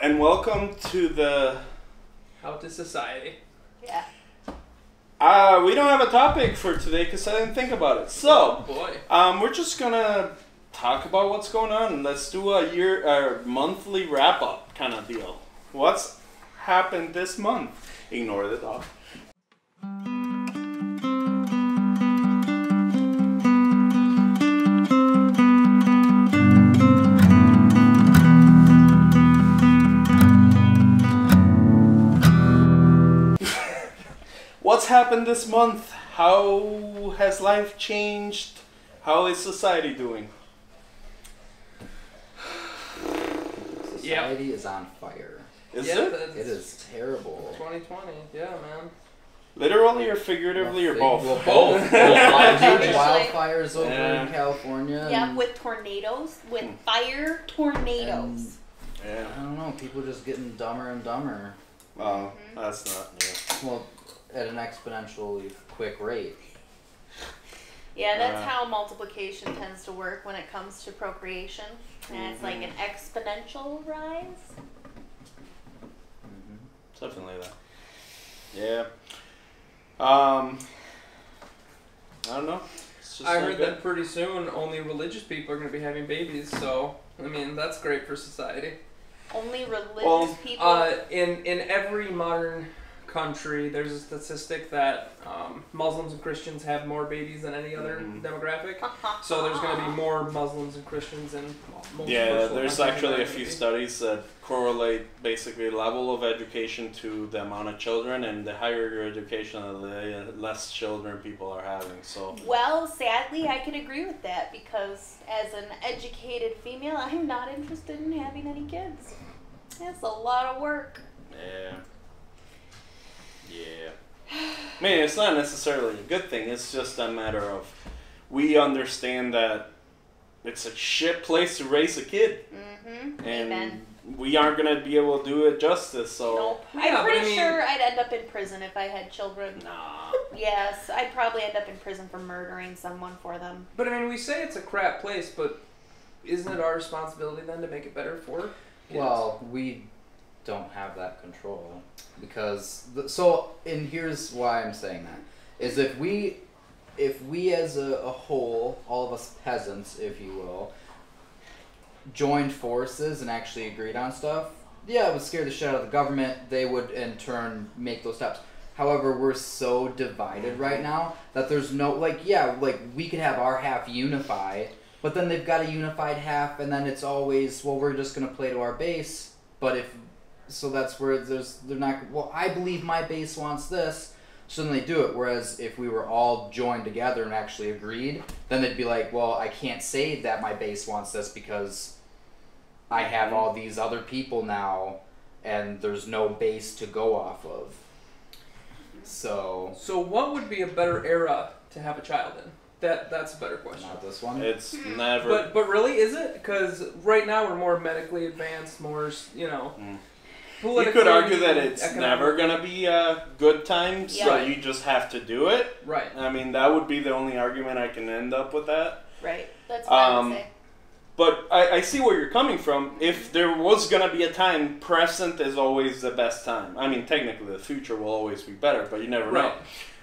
and welcome to the... How to Society. Yeah. We don't have a topic for today because I didn't think about it. So, we're just gonna talk about what's going on. Let's do a monthly wrap-up kind of deal. What's happened this month? Ignore the dog. What's happened this month? How has life changed? How is society doing? Society is on fire. Is it? It is terrible. 2020, yeah, man. Literally or figuratively or both? Well, both. Seriously. Wildfires over in California. Yeah, with tornadoes. With fire tornadoes. Yeah. I don't know, people just getting dumber and dumber. Well, that's not... Yeah. Well, at an exponentially quick rate. Yeah, that's how multiplication tends to work when it comes to procreation. And it's like an exponential rise. Something like that. Yeah. I don't know. It's just I not heard good. that pretty soon only religious people are going to be having babies, so, I mean, that's great for society. Only religious people. In every modern country, there's a statistic that Muslims and Christians have more babies than any other demographic. So there's going to be more Muslims and Christians in most there's actually a few studies. studies that correlate basically level of education to the amount of children, and the higher your education, the less children people are having. So Well, sadly, I can agree with that because as an educated female, I'm not interested in having any kids. That's a lot of work. yeah. I mean, it's not necessarily a good thing. It's just a matter of we understand that it's a shit place to raise a kid. Mm-hmm. And Amen. we aren't going to be able to do it justice, so... Nope. Yeah, I'm pretty but I mean- sure I'd end up in prison if I had children. Nah. Yes, I'd probably end up in prison for murdering someone for them. But I mean, we say it's a crap place, but isn't it our responsibility then to make it better for kids? Well, we don't have that control. Because, and here's why I'm saying that, is if we as a whole, all of us peasants, if you will, joined forces and actually agreed on stuff, yeah, it would scare the shit out of the government, they would in turn make those steps. However, we're so divided right now that there's no, we could have our half unify, but then they've got a unified half, and then it's always, well, we're just going to play to our base, but so that's where they're not, well, I believe my base wants this, so then they do it. Whereas if we were all joined together and actually agreed, then they'd be like, well, I can't say that my base wants this because I have all these other people now and there's no base to go off of. So what would be a better era to have a child in? That's a better question. not this one. It's never... But really, is it? Because right now we're more medically advanced, more, You could argue that it's never economically- going to be a good time, so Yeah. you just have to do it. Right. I mean, that would be the only argument I can end up with that. Right. That's what I would say. But I see where you're coming from. If there was going to be a time, present is always the best time. I mean, technically, the future will always be better, but you never know.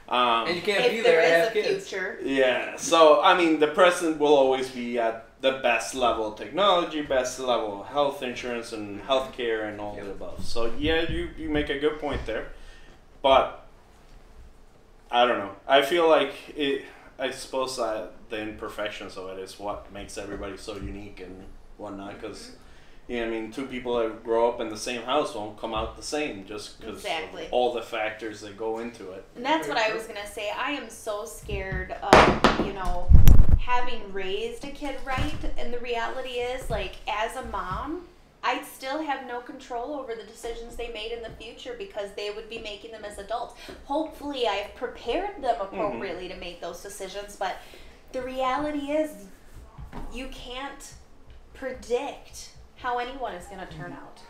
And you can't be If there there to is have a kids. future. Yeah, so, I mean, the present will always be at the best level of technology, best level of health insurance and healthcare and all the above. So, yeah, you make a good point there. But, I don't know. I feel like I suppose the imperfections of it is what makes everybody so unique and whatnot. Because, I mean, two people that grow up in the same house won't come out the same just because Exactly. of all the factors that go into it. And that's what I was going to say. I am so scared of, having raised a kid right. And the reality is, as a mom, I'd still have no control over the decisions they made in the future because they would be making them as adults. Hopefully, I've prepared them appropriately to make those decisions. But the reality is, you can't predict how anyone is going to turn out.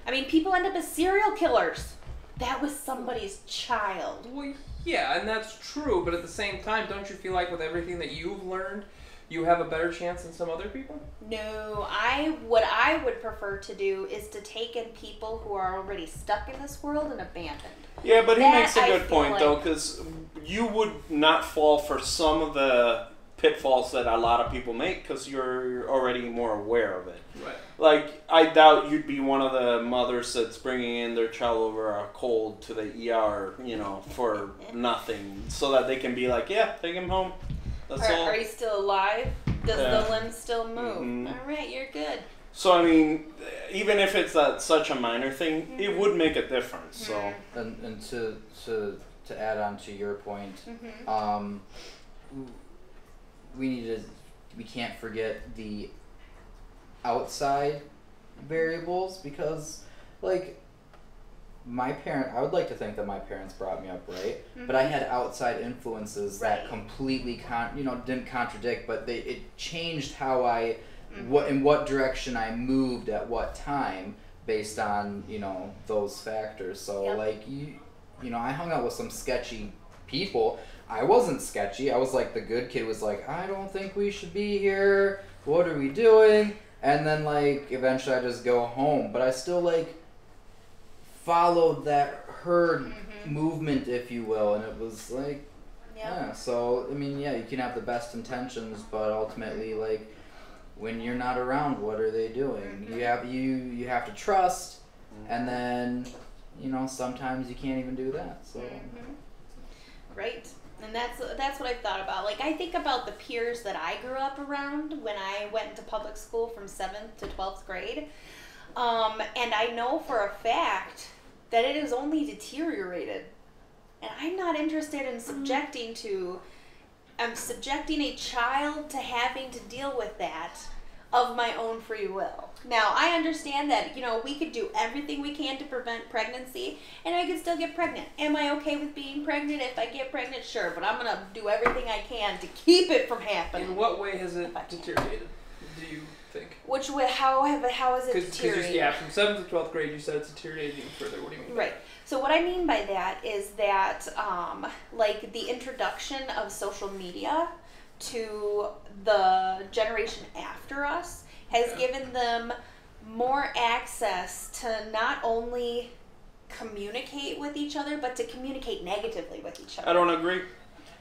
I mean, people end up as serial killers. That was somebody's child. Well, yeah, and that's true, but at the same time, don't you feel like with everything that you've learned you have a better chance than some other people? No, what I would prefer to do is to take in people who are already stuck in this world and abandoned. Yeah, but he That makes a I good feel point, like- though, because you would not fall for some of the pitfalls that a lot of people make because you're already more aware of it. Right. Like, I doubt you'd be one of the mothers that's bringing in their child over a cold to the ER, for nothing, so that they can be like, yeah, take him home. That's all. Are you still alive? Does Yeah. the limb still move? Mhm. All right, you're good. So, I mean, even if it's such a minor thing, it would make a difference. So, And to add on to your point, Mm-hmm. we can't forget the outside variables, because like I would like to think that my parents brought me up right, but I had outside influences that Right. completely didn't contradict, but it changed how I what direction I moved at what time based on those factors. So Yep. like I hung out with some sketchy people. I wasn't sketchy. I was like the good kid, was like, I don't think we should be here. What are we doing? And then like eventually I just go home, but I still like followed that herd movement, if you will, and it was like, yeah. So I mean, yeah, you can have the best intentions, but ultimately, like, when you're not around, what are they doing? You have to trust, and then sometimes you can't even do that. So Right. And that's what I've thought about. Like, I think about the peers that I grew up around when I went into public school from 7th to 12th grade. And I know for a fact that it has only deteriorated. And I'm not interested in subjecting a child to having to deal with that of my own free will. Now, I understand that, we could do everything we can to prevent pregnancy, and I could still get pregnant. Am I okay with being pregnant? If I get pregnant, sure, but I'm going to do everything I can to keep it from happening. In what way has it deteriorated, do you think? Which way, how is it deteriorated? Yeah, from 7th to 12th grade, you said it's deteriorated even further. What do you mean? Right. So what I mean by that is that, like, the introduction of social media to the generation after us has given them more access to not only communicate with each other, but to communicate negatively with each other. I don't agree,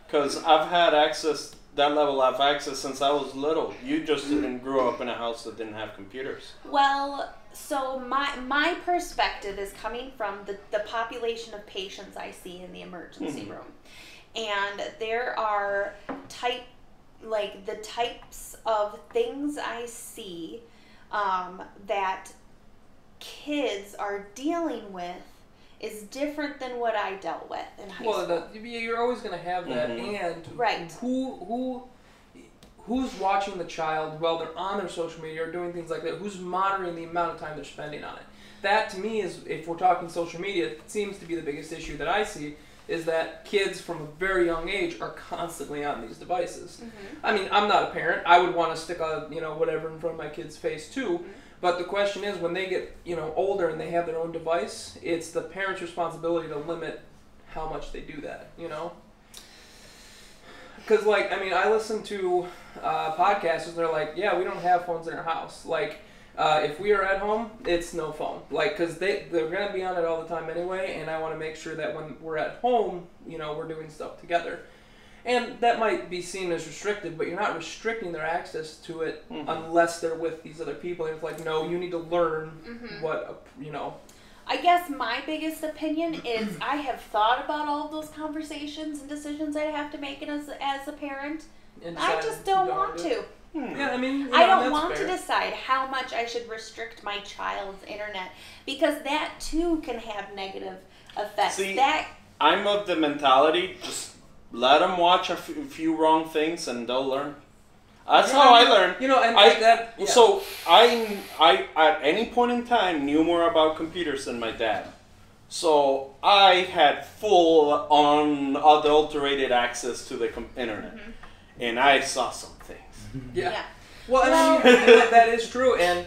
because I've had access, that level of access since I was little. You just didn't grow up in a house that didn't have computers. Well, so my perspective is coming from the population of patients I see in the emergency room. And there are the types of things I see that kids are dealing with is different than what I dealt with in high school. You're always going to have that, and Right. who's watching the child while they're on their social media or doing things like that? Who's monitoring the amount of time they're spending on it? That, to me, is, if we're talking social media, it seems to be the biggest issue that I see, is that kids from a very young age are constantly on these devices. I mean, I'm not a parent. I would want to stick whatever in front of my kid's face too. But the question is, when they get older and they have their own device, it's the parent's responsibility to limit how much they do that. Because I listen to podcasts and they're like, yeah, we don't have phones in our house. Like, if we are at home, it's no phone. Like, because they're going to be on it all the time anyway, and I want to make sure that when we're at home, we're doing stuff together. And that might be seen as restricted, but you're not restricting their access to it unless they're with these other people. And it's like, no, you need to learn what, I guess my biggest opinion is I have thought about all of those conversations and decisions I have to make as a parent. I just don't want to. Yeah, I mean, I don't that's want fair. to decide how much I should restrict my child's internet, because that too can have negative effects. See, I'm of the mentality, just let them watch a few wrong things and they'll learn. That's how I learn. So I at any point in time knew more about computers than my dad. So I had full unadulterated access to the internet, and I saw some things. Yeah. Well, I mean, that is true, and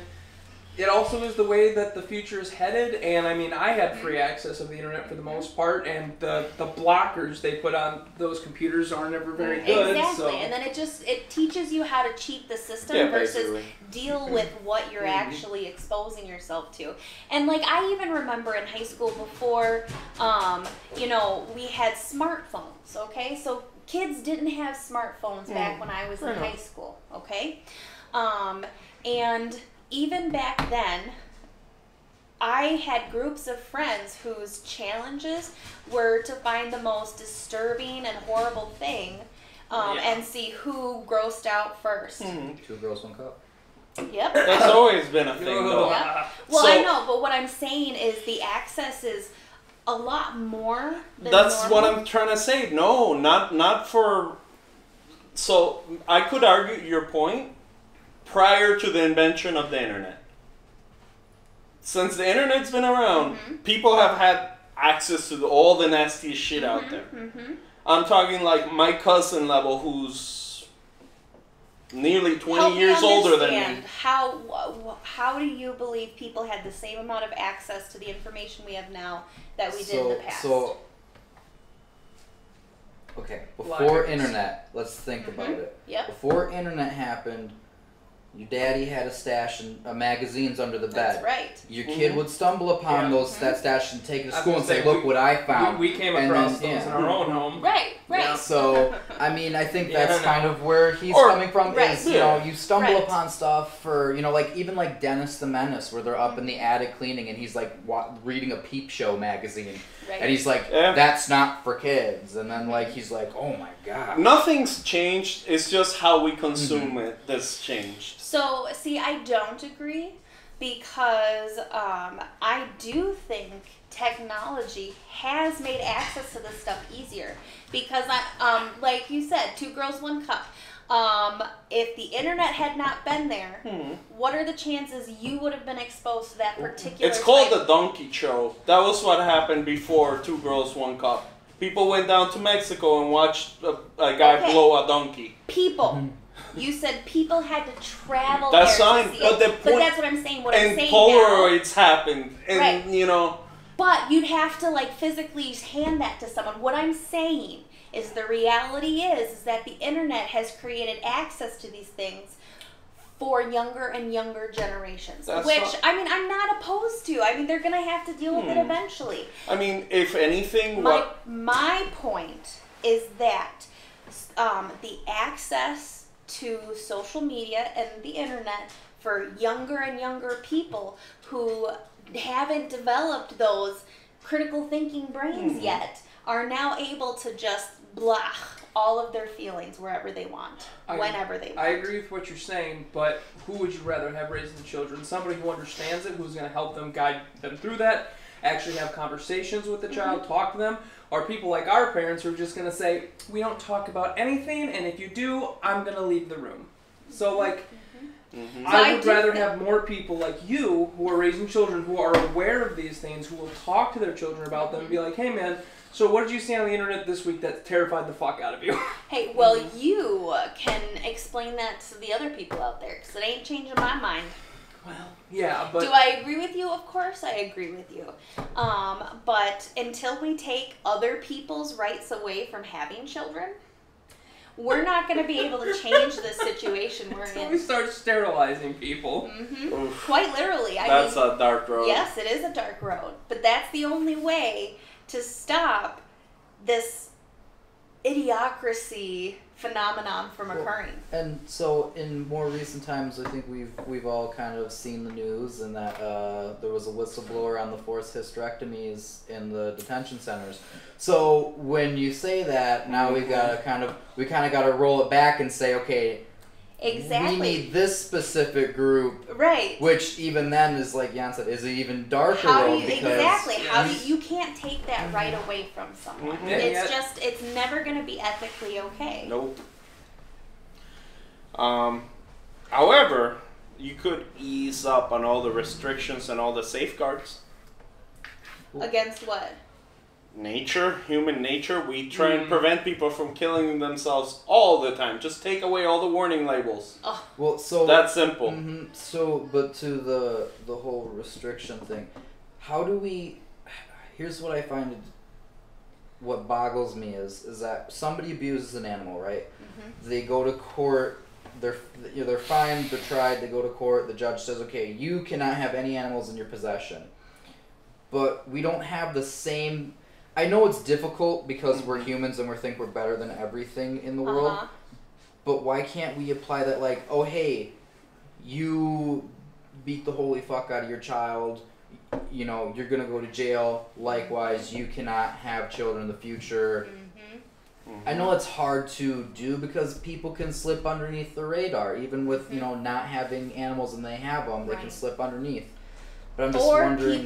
it also is the way that the future is headed, and I mean, I had free access of the internet for the most part, and the blockers they put on those computers are never very good. Exactly, So. and then it teaches you how to cheat the system Yeah, versus basically. deal with what you're actually exposing yourself to. And like I even remember in high school before, you know, we had smartphones. Okay, so kids didn't have smartphones back when I was in high school. Okay, and even back then, I had groups of friends whose challenges were to find the most disturbing and horrible thing and see who grossed out first. 2 girls, 1 cup. Yep. That's always been a thing, though. Yeah. Well, So- I know, but what I'm saying is the access is a lot more than That's normal. what I'm trying to say. No, not for. So I could argue your point prior to the invention of the internet. Since the internet's been around, people have had access to all the nastiest shit out there. I'm talking like my cousin level, who's nearly 20 Help me years older than me. understand, how do you believe people had the same amount of access to the information we have now that we did in the past? So, okay, before Libraries. internet, let's think about it. Yep. Before internet happened, your daddy had a stash of magazines under the bed. That's right. Your kid would stumble upon that stash and take it to I was school gonna and say, say, "Look what I found." We came And across then, those in our own home. Right, right. Yeah. So, I mean, I think that's Yeah, I know. kind of where he's Or- coming from. Right. Is, you know, you stumble Right. upon stuff for, you know, like even like Dennis the Menace, where they're up in the attic cleaning, and he's like reading a Peep Show magazine, Right. and he's like, Yeah. "That's not for kids," and then like he's like, "Oh my god." Nothing's changed. It's just how we consume it that's changed. So, see, I don't agree because I do think technology has made access to this stuff easier. Because, like you said, 2 girls, 1 cup. If the internet had not been there, what are the chances you would have been exposed to that particular It's called type- the donkey show. That was what happened before 2 girls, 1 cup. People went down to Mexico and watched a guy Okay. blow a donkey. people. You said people had to travel That's there fine, to see but it. the But point- that's what I'm saying. What I'm And saying now. Polaroids happened. And, Right. you know, But you'd have to like physically hand that to someone. What I'm saying is the reality is that the internet has created access to these things for younger and younger generations. That's which not- I mean I'm not opposed to. I mean they're gonna have to deal with it eventually. I mean, if anything, My point is that the access to social media and the internet for younger and younger people who haven't developed those critical thinking brains yet are now able to just blah all of their feelings wherever they want, whenever they want. I agree with what you're saying, but who would you rather have raising children? Somebody who understands it, who's going to help them, guide them through that, actually have conversations with the child, talk to them, or people like our parents who are just going to say, we don't talk about anything, and if you do, I'm going to leave the room. So, like, So I I would do rather think- have more people like you who are raising children who are aware of these things, who will talk to their children about them and be like, hey man, so what did you see on the internet this week that terrified the fuck out of you? Hey, well, you can explain that to the other people out there, because it ain't changing my mind. Well, yeah, but Do I agree with you? Of course I agree with you. But until we take other people's rights away from having children, we're not going to be able to change the situation we're until we in. start sterilizing people. oof, Quite literally. that's a dark road. Yes, it is a dark road. But that's the only way to stop this idiocracy phenomenon from occurring. And so, in more recent times, I think we've all kind of seen the news, and that there was a whistleblower on the forced hysterectomies in the detention centers. So when you say that, now we kind of got to roll it back and say, okay, Exactly. we need this specific group, Right. which even then is like Jan said, is an even darker How do road you because exactly? How do Yes. you can't take that right away from someone? Mhm. Yeah, It's yeah. just it's never going to be ethically okay. Nope. However, you could ease up on all the restrictions and all the safeguards. Against what? human nature, we try and prevent people from killing themselves all the time. Just take away all the warning labels. Oh. Well, so That's simple. So, but to the whole restriction thing, how do we? Here's what I find. What boggles me is that somebody abuses an animal, right? They go to court. They're fined. They're tried. They go to court. The judge says, "Okay, you cannot have any animals in your possession." But we don't have the same. I know it's difficult because we're humans and we think we're better than everything in the world. But why can't we apply that, like, oh, hey, you beat the holy fuck out of your child, you know, you're going to go to jail. Likewise, you cannot have children in the future. I know it's hard to do because people can slip underneath the radar. Even with, you know, not having animals and they have them, they can slip underneath. But I'm just wondering...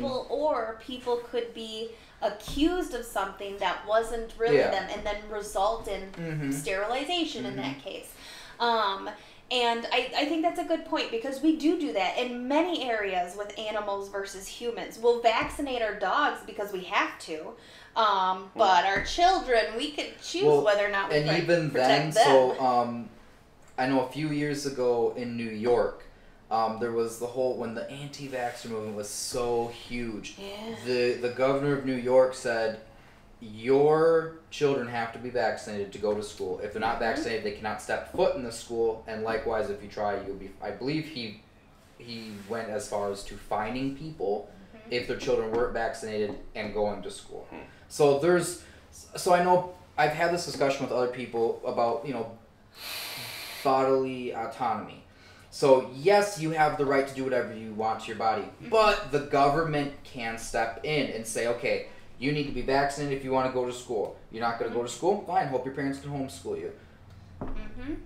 People could be accused of something that wasn't really them and then result in sterilization in that case. And I think that's a good point because we do that in many areas with animals versus humans. We'll vaccinate our dogs because we have to, but our children, we could choose whether or not we protect them. And even then, so I know a few years ago in New York, there was the whole, when the anti-vaxxer movement was so huge, the governor of New York said, your children have to be vaccinated to go to school. If they're not vaccinated, they cannot step foot in the school, and likewise, if you try, you'll be... I believe he went as far as to fining people if their children weren't vaccinated and going to school. So so I know I've had this discussion with other people about, you know, bodily autonomy. So yes, you have the right to do whatever you want to your body, but the government can step in and say, okay, you need to be vaccinated if you want to go to school. You're not going to go to school? Fine, hope your parents can homeschool you.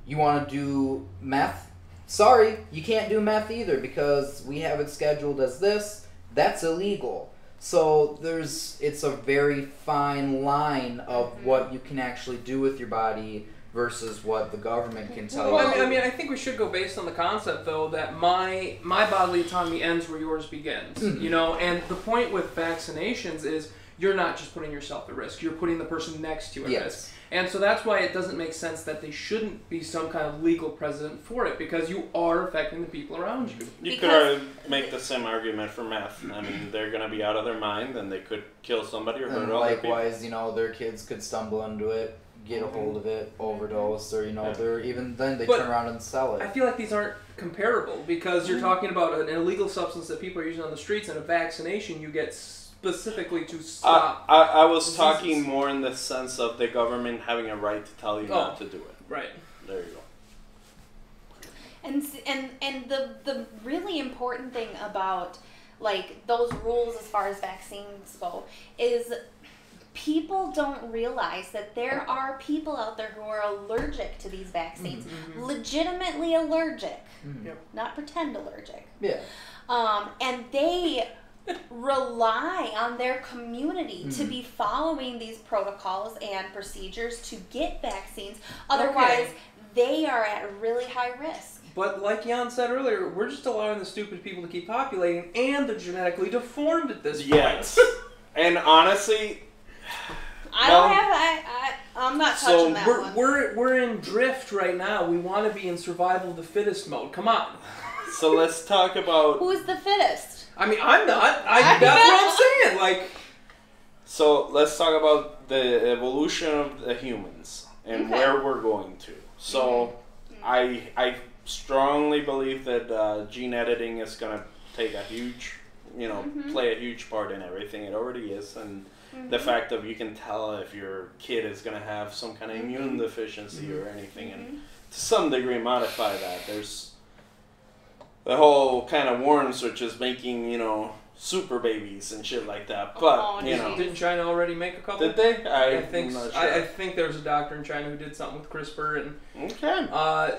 You want to do meth? Sorry, you can't do meth either because we have it scheduled as this. That's illegal. So it's a very fine line of what you can actually do with your body versus what the government can tell you. I mean, I think we should go based on the concept, though, that my bodily autonomy ends where yours begins. You know, and the point with vaccinations is you're not just putting yourself at risk; you're putting the person next to you at risk. And so that's why it doesn't make sense that they shouldn't be some kind of legal precedent for it, because you are affecting the people around you. You could make the same argument for meth. I mean, they're going to be out of their mind, and they could kill somebody or hurt other people. Likewise, you know, their kids could stumble into it, get a hold of it, overdose, or, you know, they're even then they turn around and sell it. I feel like these aren't comparable because you're talking about an illegal substance that people are using on the streets, and a vaccination you get specifically to stop. I was talking more in the sense of the government having a right to tell you not to do it. Right. There you go. And the really important thing about like those rules as far as vaccines go is people don't realize that there are people out there who are allergic to these vaccines, legitimately allergic, not pretend allergic. Yeah. And they rely on their community to be following these protocols and procedures to get vaccines. Otherwise, they are at really high risk. But like Jan said earlier, we're just allowing the stupid people to keep populating, and they're genetically deformed at this point. Yes. And honestly, I'm not touching that one. We're in drift right now. We want to be in survival of the fittest mode. Come on. So let's talk about... Who's the fittest? I mean, I'm not. That's what I'm saying. Like, so let's talk about the evolution of the humans and where we're going to. So I strongly believe that gene editing is going to take a huge, play a huge part in everything. It already is. And the fact that you can tell if your kid is going to have some kind of immune deficiency or anything, and to some degree modify that. There's the whole kind of worms, which is making, super babies and shit like that. But, didn't China already make a couple? Did they? I think sure. I think there was a doctor in China who did something with CRISPR, and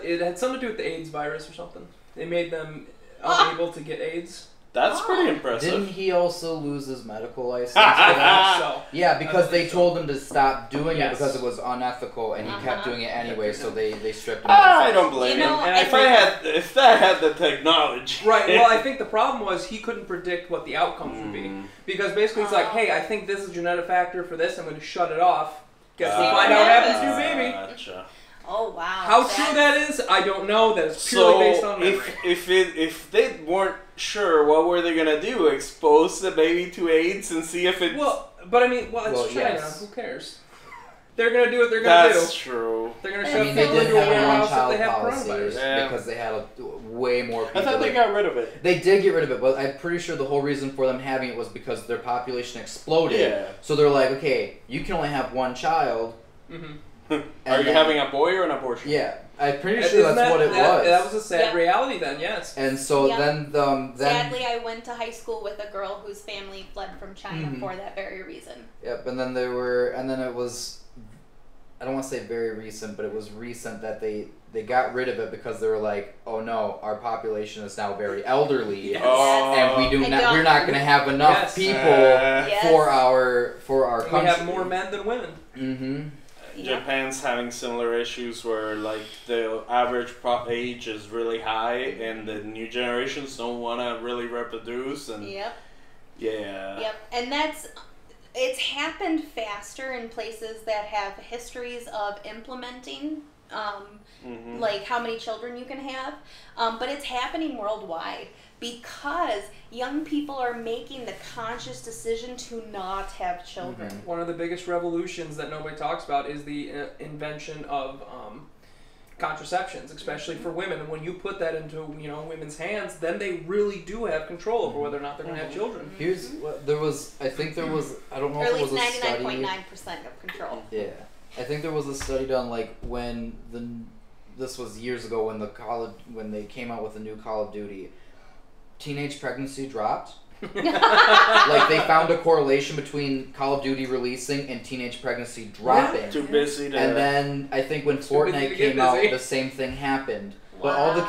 it had something to do with the AIDS virus or something. They made them unable to get AIDS. That's pretty impressive. Didn't he also lose his medical license? So Yeah, because they believe so. told him to stop doing Yes. it because it was unethical, and he kept doing it anyway. So they stripped him. I don't blame You know, him. and I If I had the technology, right. Well, I think the problem was he couldn't predict what the outcomes would be because basically it's like, hey, I think this is a genetic factor for this. I'm going to shut it off. Guess we'll find out what happens to your baby. Gotcha. Oh wow. How true that is, I don't know. That is purely based on memory. if they weren't sure, what were they gonna do? Expose the baby to AIDS and see if it? Well, but I mean, well, it's Well, China. yes. Who cares? They're gonna do what they're gonna do. That's true. They're gonna I shove mean, they people did into a have a warehouse if one-child they have policy coronavirus. Yeah. because they had way more people. I thought they got rid of it. They did get rid of it, but I'm pretty sure the whole reason for them having it was because their population exploded. Yeah. So they're like, okay, you can only have one child. Mm-hmm. Are And you then- having a boy or an abortion? Yeah, I'm pretty sure that's what it was. That was a sad Yeah. reality then. Yes. And so Yeah. then Sadly, I went to high school with a girl whose family fled from China Mhm. for that very reason. Yep, and then it was, I don't want to say very recent, but it was recent that they got rid of it because they were like, oh no, our population is now very elderly, Yes. and we're not going to have enough Yes. people Yes. for our We country. have more men than women. Mm-hmm. Yeah. Japan's having similar issues where like the average age is really high and the new generations don't want to really reproduce and Yep. yeah. Yep. And it's happened faster in places that have histories of implementing Mhm. like how many children you can have, but it's happening worldwide because young people are making the conscious decision to not have children. Mhm. One of the biggest revolutions that nobody talks about is the invention of contraceptions, especially for women. And when you put that into women's hands, then they really do have control over whether or not they're going to have children. Here's what I don't know Or if at it was least a study. 99.9% of control. Yeah, I think there was a study done like this was years ago when they came out with the new Call of Duty. Teenage pregnancy dropped. Like they found a correlation between Call of Duty releasing and teenage pregnancy dropping. Too busy to. And then I think when Too busy Fortnite to get came out, busy. the same thing happened. But all the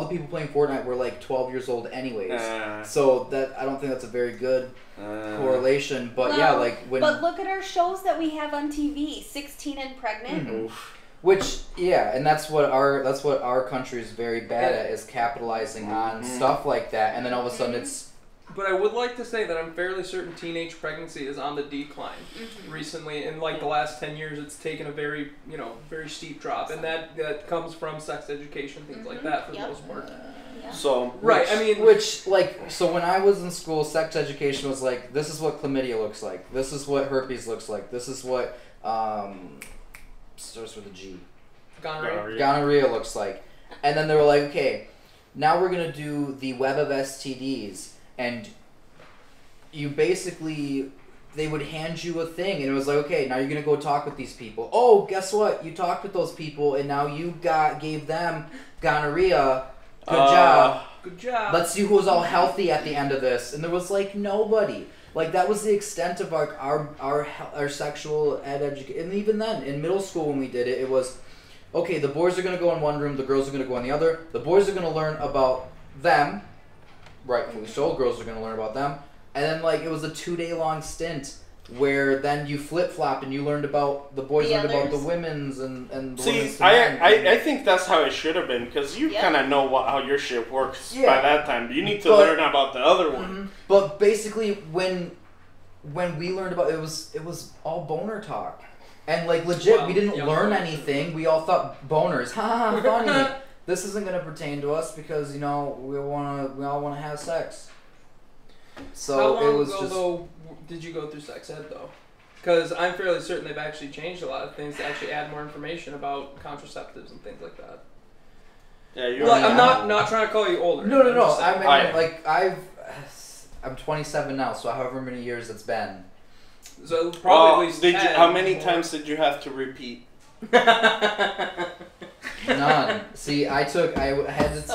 people playing Fortnite were like 12 years old anyways. So that I don't think that's a very good correlation. But Well, yeah, like when But look at our shows that we have on TV, 16 and Pregnant. Mhm. Oof. Which and that's what our country is very bad at, is capitalizing on stuff like that, and then all of a sudden it's But I would like to say that I'm fairly certain teenage pregnancy is on the decline recently. In like the last 10 years, it's taken a very steep drop, and that comes from sex education, things like that for the Yep. most part. Yeah. So Right. I mean, so when I was in school, sex education was like, this is what chlamydia looks like, this is what herpes looks like, this is what starts with a G, gonorrhea looks like, and then they were like, okay, now we're gonna do the web of STDs. And you basically, they would hand you a thing, and it was like, okay, now you're going to go talk with these people. Oh, guess what? You talked with those people, and now you gave them gonorrhea. Good job. good job. Let's see who's all healthy at the end of this. And there was, like, nobody. Like, that was the extent of our sexual ed education. And even then, in middle school when we did it, it was, okay, the boys are going to go in one room, the girls are going to go in the other. The boys are going to learn about them. Rightfully so, girls are going to learn about them. And then, like, it was a 2-day long stint where then you flip-flopped and you learned about, the boys learned about the women's and the women's. See, I think that's how it should have been, because you kind of know how your shit works by that time. You need to learn about the other one. But basically, when we learned about it was all boner talk. And, like, legit, we didn't learn anything. We all thought boners. Ha, funny. This isn't going to pertain to us because, we all want to have sex. So How long it was ago, just. though, did you go through sex ed, though? Because I'm fairly certain they've actually changed a lot of things to actually add more information about contraceptives and things like that. Yeah, Well, I'm not trying to call you older. No. I'm just saying. I'm 27 now, so however many years it's been. So probably at least 10. How many times did you have to repeat? None. See, I had to.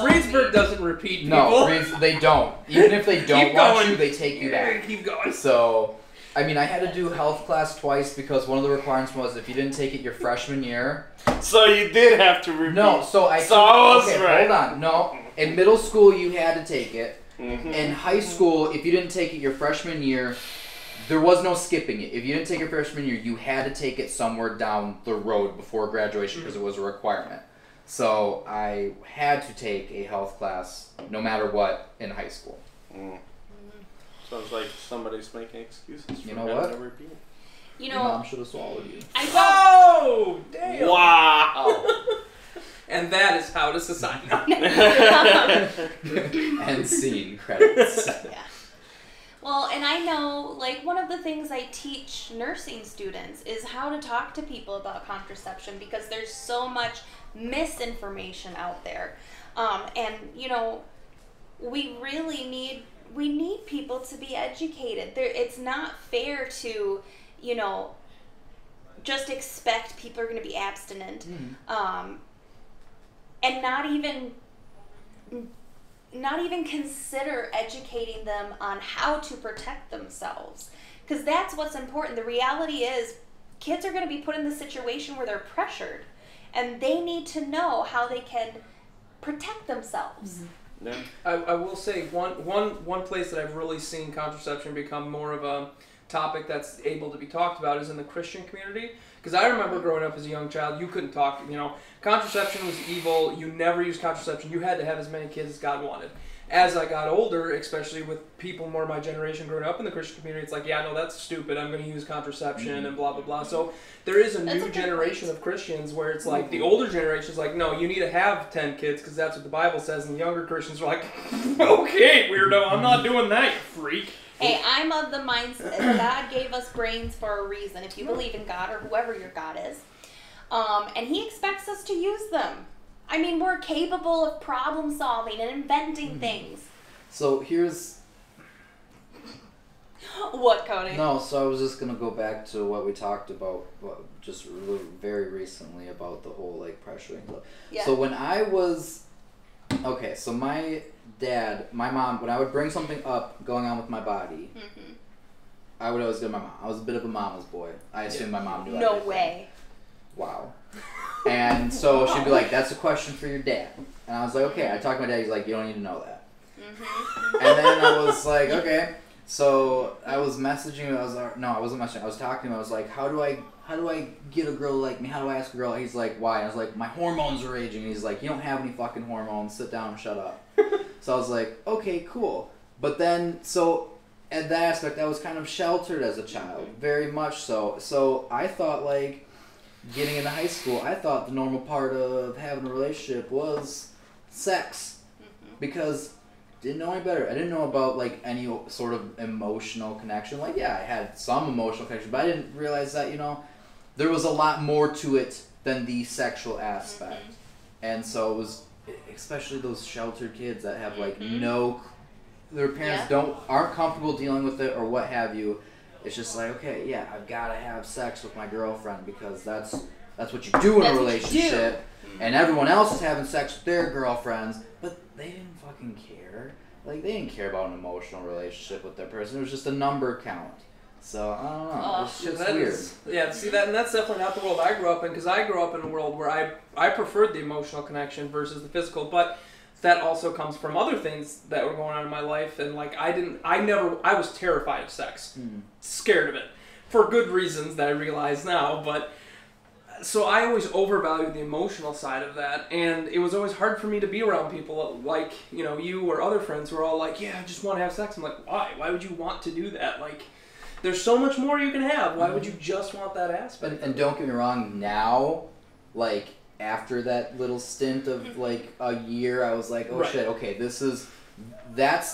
Reedsburg doesn't repeat people. No, they don't. Even if they don't Keep want going. you, they take you back. Keep going. So, I mean, I had to do health class twice because one of the requirements was if you didn't take it your freshman year. So you did have to repeat. No, so I. So I was okay, right. hold on. No, in middle school you had to take it. In high school, if you didn't take it your freshman year, there was no skipping it. If you didn't take it freshman year, you had to take it somewhere down the road before graduation because it was a requirement. So I had to take a health class no matter what in high school. Sounds like somebody's making excuses for You know what? never being. You Your know, mom should have swallowed you. I don't. Oh, damn. Wow. And that is how to society. End scene credits. Yeah. Well, and I know, like, one of the things I teach nursing students is how to talk to people about contraception because there's so much misinformation out there. And, you know, we really need people to be educated. It's not fair to, you know, just expect people are going to be abstinent. And not even consider educating them on how to protect themselves. Because that's what's important. The reality is kids are going to be put in the situation where they're pressured. And they need to know how they can protect themselves. Yeah. I will say one place that I've really seen contraception become more of a topic that's able to be talked about is in the Christian community. Because I remember growing up as a young child, you couldn't talk, you know, contraception was evil, you never used contraception, you had to have as many kids as God wanted. As I got older, especially with people more my generation growing up in the Christian community, it's like, yeah, no, that's stupid, I'm going to use contraception and blah, blah, blah. So there is a new generation of Christians where it's like, the older generation is like, no, you need to have 10 kids because that's what the Bible says, and the younger Christians are like, okay, weirdo, I'm not doing that, you freak. Hey, I'm of the mindset that God gave us brains for a reason, if you believe in God or whoever your God is. And He expects us to use them. I mean, we're capable of problem solving and inventing things. So here's... What, Cody? No, so I was just going to go back to what we talked about just very recently about the whole, like, pressuring stuff. Yeah. So when I was... Okay, so my mom, when I would bring something up going on with my body, I would always go to my mom. I was a bit of a mama's boy. I assumed my mom knew everything. No way. Wow. And so she'd be like, that's a question for your dad. And I was like, okay. I talked to my dad. He's like, you don't need to know that. And then I was like, okay. So I was messaging. I wasn't messaging. I was talking to him. I was like, how do I get a girl like me? How do I ask a girl? He's like, why? And I was like, my hormones are raging. And he's like, you don't have any fucking hormones. Sit down and shut up. So I was like, okay, cool. But then, so at that aspect, I was kind of sheltered as a child. Very much so. So I thought, like, getting into high school, I thought the normal part of having a relationship was sex. Because didn't know any better. I didn't know about, like, any sort of emotional connection. Like, yeah, I had some emotional connection, but I didn't realize that, you know, there was a lot more to it than the sexual aspect. And so it was, especially those sheltered kids that have, like, their parents aren't comfortable dealing with it or what have you. It's just like, okay, yeah, I've got to have sex with my girlfriend because that's what you do in a relationship. And everyone else is having sex with their girlfriends, but they didn't fucking care. Like, they didn't care about an emotional relationship with their person. It was just a number count. So, I don't know. It's just weird. And that's definitely not the world I grew up in, because I grew up in a world where I preferred the emotional connection versus the physical, but that also comes from other things that were going on in my life, and, like, I was terrified of sex. Scared of it. For good reasons that I realize now, but... So I always overvalued the emotional side of that, and it was always hard for me to be around people like, you know, you or other friends who are all like, yeah, I just want to have sex. I'm like, why? Why would you want to do that? Like, there's so much more you can have. Why would you just want that aspect? And don't get me wrong, now, like, after that little stint of, like, a year, I was like, oh shit, okay, that's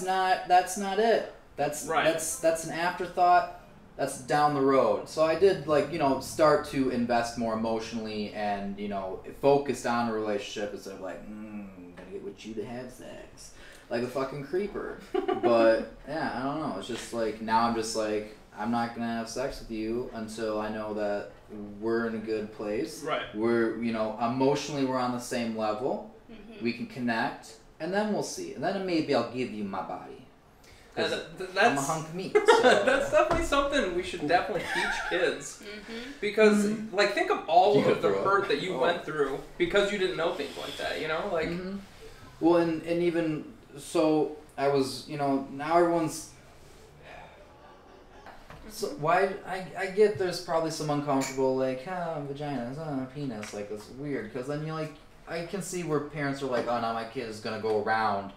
not it. That's an afterthought. That's down the road. So I did, like, you know, start to invest more emotionally and, you know, focused on a relationship instead of like, gotta get with you to have sex. Like a fucking creeper. But, yeah, I don't know. It's just like, now I'm just like, I'm not gonna have sex with you until I know that we're in a good place. Right. We're, you know, emotionally we're on the same level. We can connect. And then we'll see. And then maybe I'll give you my body. That's, I'm a hunk of meat. So. That's definitely something we should definitely teach kids. Because, like, think of all of the hurt that you went through because you didn't know things like that, you know? Like, Well, and even, so, I was, now everyone's. So why I get there's probably some uncomfortable like vaginas, penis, like it's weird because then I can see where parents are like, oh, now my kid is gonna go around.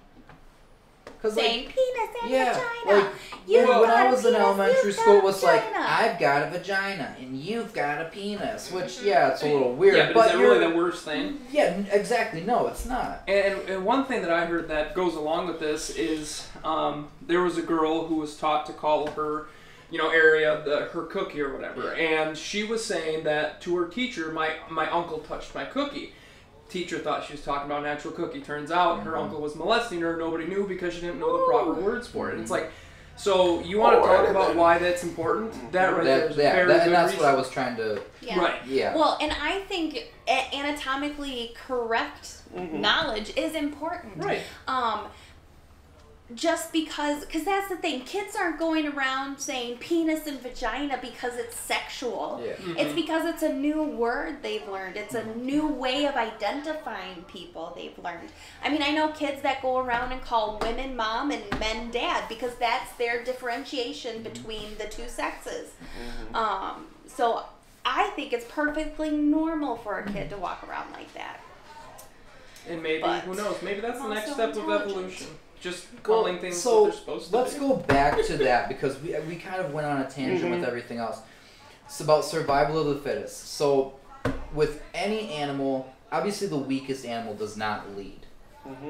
Saying penis and vagina. Like, when I was in elementary school, it was like, I've got a vagina and you've got a penis, which it's a little weird. Yeah, but is that really the worst thing? Yeah, exactly. No, it's not. And one thing that I heard that goes along with this is there was a girl who was taught to call her area her cookie or whatever, and she was saying that to her teacher, my uncle touched my cookie. Teacher thought she was talking about an actual cookie. Turns out her uncle was molesting her. Nobody knew because she didn't know the proper words for it. It's like, so you want to talk about why that's important? That right there is very good and that's reason. what I was trying to. Yeah. Right. Yeah. Well, and I think anatomically correct knowledge is important. Right. Just because that's the thing. Kids aren't going around saying penis and vagina because it's sexual. Yeah. It's because it's a new word they've learned. It's a new way of identifying people they've learned. I mean, I know kids that go around and call women mom and men dad because that's their differentiation between the two sexes. So I think it's perfectly normal for a kid to walk around like that. And maybe, who knows, maybe that's the next step of evolution. Just Well, calling things so what they're supposed to let's be. go back to that because we kind of went on a tangent with everything else. It's about survival of the fittest. So with any animal, obviously the weakest animal does not lead.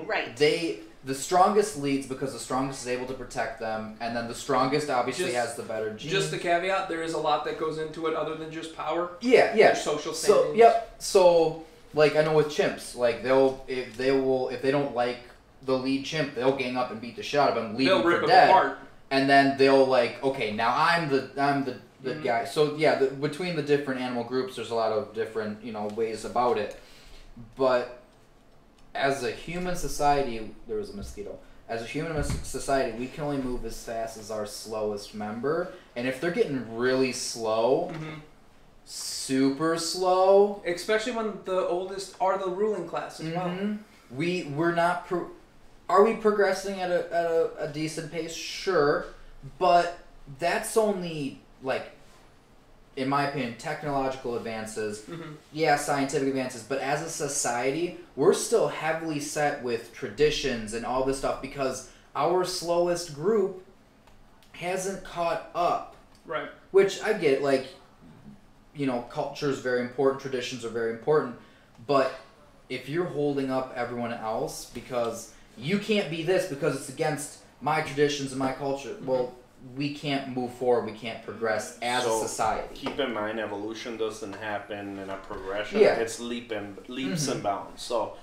Right. The strongest leads because the strongest is able to protect them, and then the strongest obviously has the better genes. Just a caveat, there is a lot that goes into it other than just power. Yeah. There's social standings. So yep. So like I know with chimps, like if they don't like the lead chimp, they'll gang up and beat the shit out of him, leave him for dead, apart. and then they'll like, okay, now I'm the guy. So yeah, between the different animal groups, there's a lot of different ways about it. But as a human society, there was a mosquito. As a human society, we can only move as fast as our slowest member, and if they're getting really slow. Super slow, especially when the oldest are the ruling class as well. We're not. Are we progressing at a decent pace? Sure, but that's only like, in my opinion, technological advances. Yeah, scientific advances. But as a society, we're still heavily set with traditions and all this stuff because our slowest group hasn't caught up. Right. Which I get, like, culture is very important, traditions are very important, but if you're holding up everyone else because you can't be this because it's against my traditions and my culture, well, we can't move forward, we can't progress as a society. Keep in mind, evolution doesn't happen in a progression. Yeah. It's leaps and bounds. So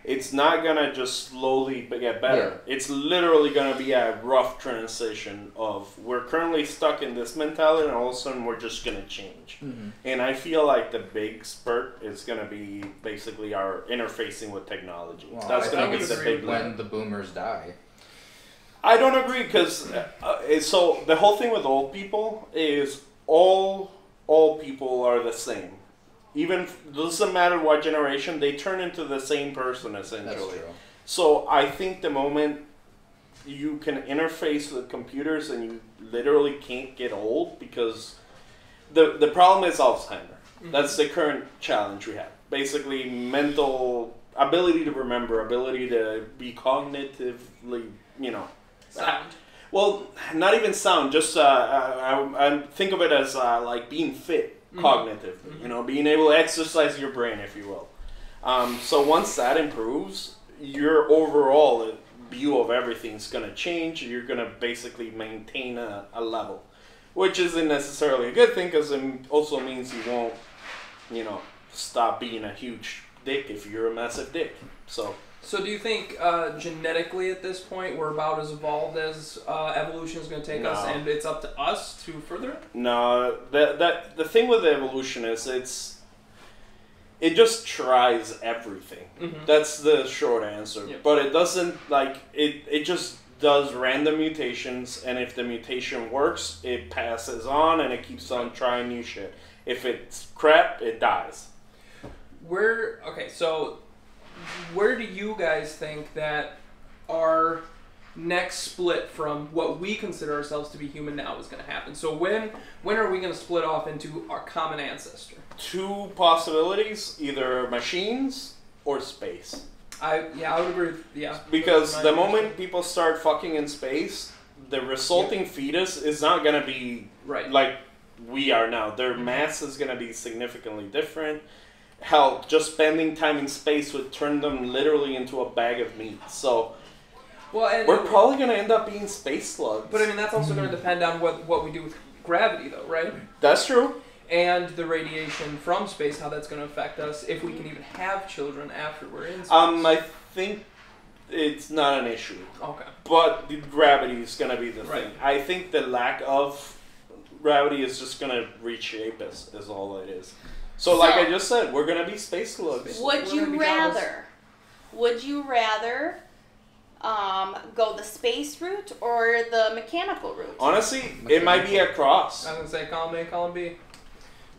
it's not gonna just slowly get better. Yeah. It's literally gonna be a rough transition of we're currently stuck in this mentality and all of a sudden we're just gonna change. And I feel like the big spurt is gonna be basically our interfacing with technology. Well, That's I gonna think be the it's big when leap. the boomers die. I don't agree because so the whole thing with old people is all people are the same. Even doesn't matter what generation, they turn into the same person essentially. That's true. So I think the moment you can interface with computers and you literally can't get old because the problem is Alzheimer. That's the current challenge we have. Basically mental ability to remember, ability to be cognitively, Sound. Well, not even sound. Just I think of it as like being fit cognitively. Being able to exercise your brain, if you will. So once that improves, your overall view of everything's gonna change. You're gonna basically maintain a level, which isn't necessarily a good thing because it also means you won't, stop being a huge dick if you're a massive dick. So do you think genetically at this point we're about as evolved as evolution is going to take us, and it's up to us to further it? No, the thing with evolution is it just tries everything. That's the short answer. Yep. But it doesn't it just does random mutations, and if the mutation works, it passes on and it keeps on trying new shit. If it's crap, it dies. Where do you guys think that our next split from what we consider ourselves to be human now is going to happen. So when are we going to split off into our common ancestor? Two possibilities: either machines or space. I would agree with, Because my the opinion. moment people start fucking in space, the resulting fetus is not gonna be Right. like we are now. Their mass is gonna be significantly different. Hell, just spending time in space would turn them literally into a bag of meat. So Well, and we're probably gonna end up being space slugs. but I mean that's also going to depend on what we do with gravity, though, right? That's true. And the radiation from space, how that's going to affect us if we can even have children after we're in space. I think it's not an issue. Okay. But the gravity is going to be the Right. thing. I think the lack of gravity is just going to reshape us, is all it is. So, like I just said, we're going to be space slugs. Would We're you gonna be jobless. rather go the space route or the mechanical route? Honestly, it might be a cross. I was going to say column A, column B.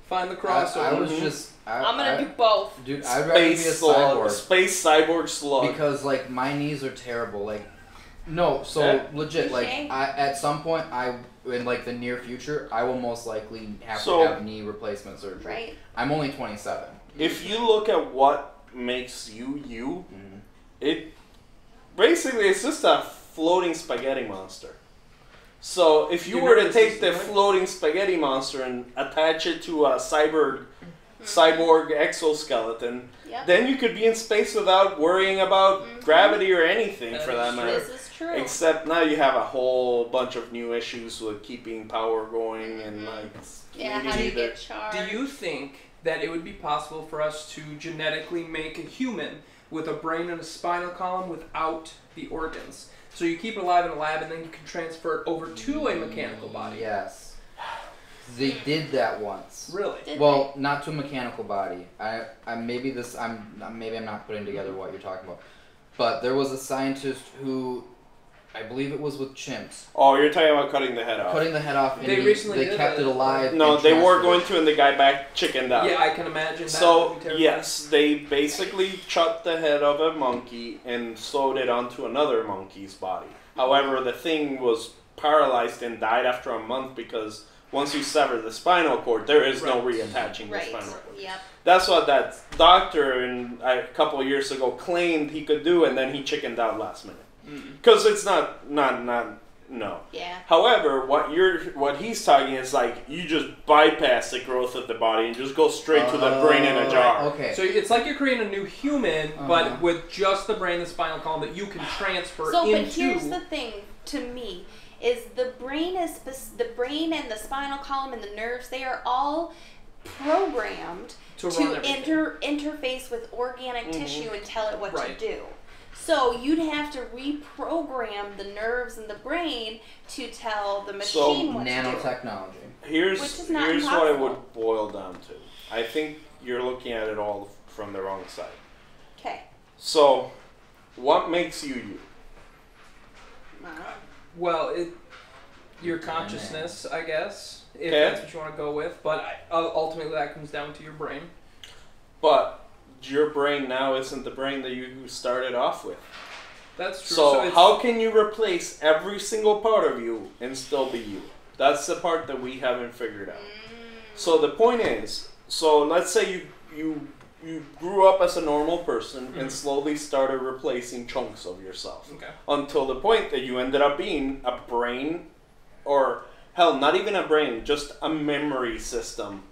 Find the I crossover. was just. I'm gonna do both. Dude, I'd rather be a Space slug. cyborg. Space cyborg slug. Because like my knees are terrible. Like, no, so Yeah. legit. Like, Okay. at some point, in like the near future, I will most likely have So- to have knee replacement surgery. Right. I'm only 27. If you look at what makes you, Mhm. it basically it's just a floating spaghetti monster. So if you Your were to nervous take the system, right? floating spaghetti monster and attach it to a cyborg exoskeleton, Yep. then you could be in space without worrying about gravity or anything That for is that true. matter. This is true. Except now you have a whole bunch of new issues with keeping power going and like Yeah, we how do you need get it. charged? Do you think that it would be possible for us to genetically make a human with a brain and a spinal column without the organs? So you keep it alive in a lab and then you can transfer it over to a mechanical body. Yes. They did that once. Really? Did Well, not to a mechanical body. Maybe I'm not putting together what you're talking about. But there was a scientist who, I believe it was with chimps, Oh, you're talking about cutting the head off. cutting the head off, and They recently they did kept that. it alive. No, and they were transferred going it. to, and the guy back chickened out. Yeah, I can imagine that. So would be terrifying. yes, they basically chopped the head of a monkey and sewed it onto another monkey's body. However, the thing was paralyzed and died after a month because once you sever the spinal cord, there is no Right. reattaching the Right. spinal cord. Yep. That's what that doctor a couple of years ago claimed he could do, and then he chickened out last minute because it's not no. Yeah. However, what he's talking is like you just bypass the growth of the body and just go straight to the brain in a jar. Okay. So it's like you're creating a new human, Uh-huh. but with just the brain, the spinal column that you can transfer So, into. but here's the thing to me is the brain and the spinal column and the nerves, they are all programmed To to run everything. interface with organic tissue and tell it what Right. to do. So you'd have to reprogram the nerves in the brain to tell the So, machine what to do. Nanotechnology. Here's Which is not here's what it impossible. would boil down to. I think you're looking at it all from the wrong side. Okay. So, what makes you you? Well, your consciousness, I guess, if Okay. that's what you want to go with. But ultimately, that comes down to your brain. But your brain now isn't the brain that you started off with. That's true. So it's, how can you replace every single part of you and still be you? That's the part that we haven't figured out. So the point is, so let's say you grew up as a normal person and slowly started replacing chunks of yourself Okay. until the point that you ended up being a brain, or hell, not even a brain, just a memory system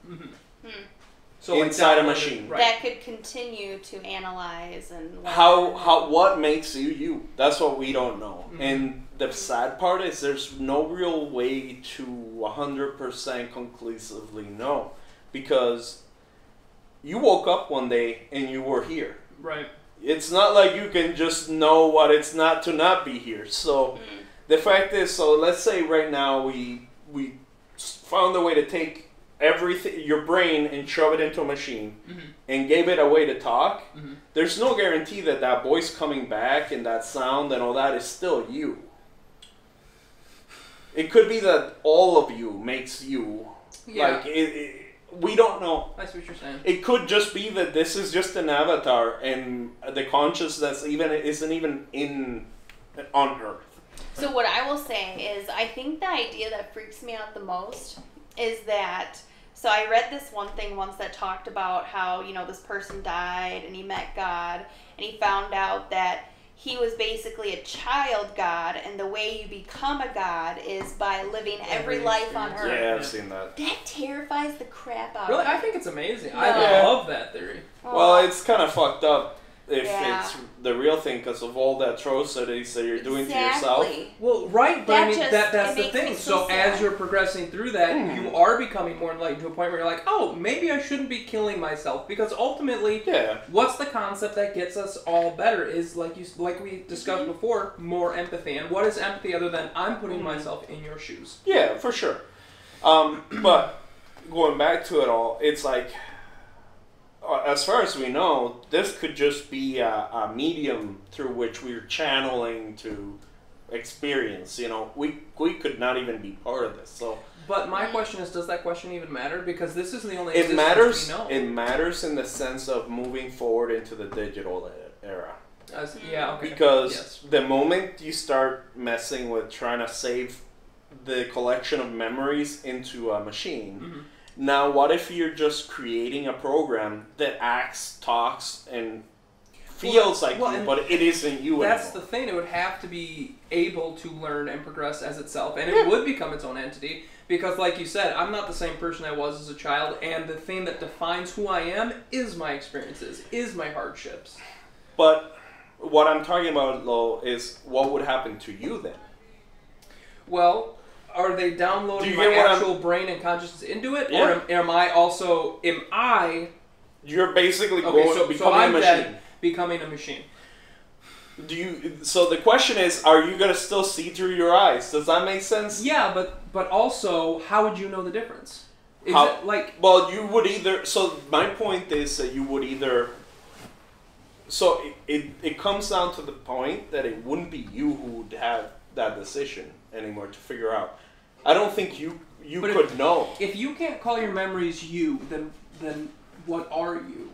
So like inside a downloaded- machine. Right. That could continue to analyze and learn. What makes you you? That's what we don't know. And the sad part is there's no real way to 100% conclusively know, because you woke up one day and you were here. Right. It's not like you can just know what it's not to not be here. So the fact is, so let's say right now we found a way to take everything, your brain, and shove it into a machine and gave it a way to talk. There's no guarantee that that voice coming back and that sound and all that is still you. It could be that all of you makes you. Yeah. Like we don't know. I see what you're saying. It could just be that this is just an avatar and the consciousness isn't even on Earth. So what I will say is, I think the idea that freaks me out the most is that, so I read this one thing once that talked about how, you know, this person died and he met God and he found out that he was basically a child God, and the way you become a God is by living every life on earth. Yeah, I've seen that. That terrifies the crap out Really, of me. I think it's amazing. No. I love that theory. Well, it's kind of fucked up if Yeah. it's the real thing because of all the atrocities that you're doing to yourself. Exactly. Well, right, but That I mean just- that's it the makes me thing. so So sad. as you're progressing through that, you are becoming more enlightened to a point where you're like, oh, maybe I shouldn't be killing myself, because ultimately, Yeah. what's the concept that gets us all better is like we discussed before, more empathy. And what is empathy other than I'm putting myself in your shoes? Yeah, for sure. But going back to it all, it's like, as far as we know, this could just be a medium through which we're channeling to experience. You know, we could not even be part of this. So But my question is, does that question even matter? Because this is the only it existence matters. we know. It matters in the sense of moving forward into the digital era. Yeah, okay. Because Yes. the moment you start messing with trying to save the collection of memories into a machine, Mhm. now what if you're just creating a program that acts, talks, and feels like well, you, and but it isn't you That's the anymore? thing. It would have to be able to learn and progress as itself, and it would become its own entity. Because, like you said, I'm not the same person I was as a child, and the thing that defines who I am is my experiences, is my hardships. But what I'm talking about, though, is what would happen to you then? Well, are they downloading Do you my get what I'm- actual brain and consciousness into it, Yeah. or am I also You're basically okay? going So becoming I'm a machine. dead, becoming a machine. Do you? So the question is, are you gonna still see through your eyes? Does that make sense? Yeah, but also, how would you know the difference? Is How- it like Well, you would either. So my point is that you would either. So it comes down to the point that it wouldn't be you who would have that decision anymore to figure out. I don't think you But could know if you can't call your memories you, then what are you?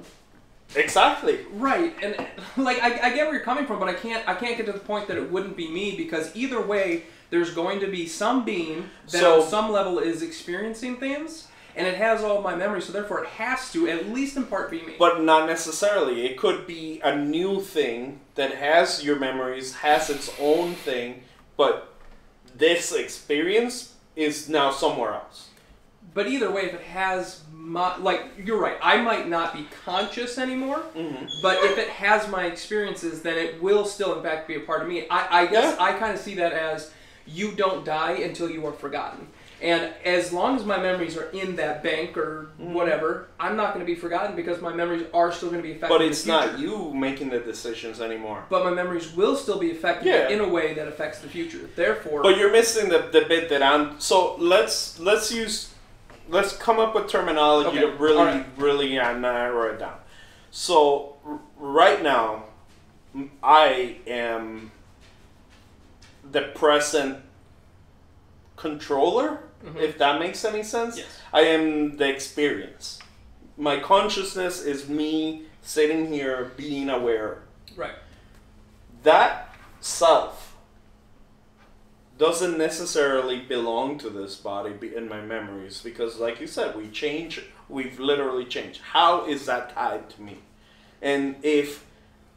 exactly. Right, and like I get where you're coming from, but I can't get to the point that it wouldn't be me, because either way, there's going to be some being that So- on some level is experiencing things, and it has all of my memories, so therefore it has to, at least in part, be me. But not necessarily. It could be a new thing that has your memories, has its own thing, but this experience is now somewhere else. But either way, if it has my, like, you're right, I might not be conscious anymore, but if it has my experiences, then it will still in fact be a part of me. I guess Yeah. I kind of see that as you don't die until you are forgotten. And as long as my memories are in that bank or whatever, I'm not going to be forgotten, because my memories are still going to be affected. But in the it's future. not you making the decisions anymore. But my memories will still be affected Yeah. in a way that affects the future. Therefore, But you're missing the bit that I'm. So let's come up with terminology Okay, to really alright. really narrow it down. So right now, I am the present controller. If that makes any sense. Yes. I am the experience. My consciousness is me sitting here being aware. right. That self doesn't necessarily belong to this body in my memories, because like you said, we've literally changed. How is that tied to me? And if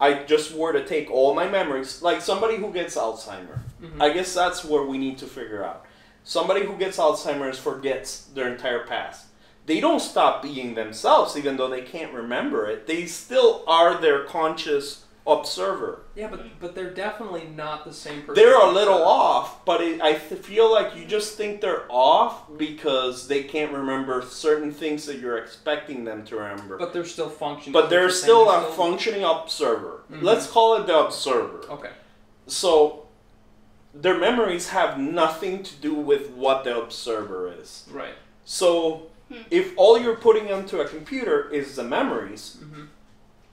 I just were to take all my memories, like somebody who gets Alzheimer, I guess that's where we need to figure out. Somebody who gets Alzheimer's forgets their entire past. They don't stop being themselves, even though they can't remember it. They still are their conscious observer. Yeah, but they're definitely not the same person. They're a little off, but I feel like you just think they're off because they can't remember certain things that you're expecting them to remember. But they're still functioning. But they're You're saying still they're a functioning observer. Mhm. Let's call it the observer. Okay. So their memories have nothing to do with what the observer is. Right. So if all you're putting onto a computer is the memories, Mhm.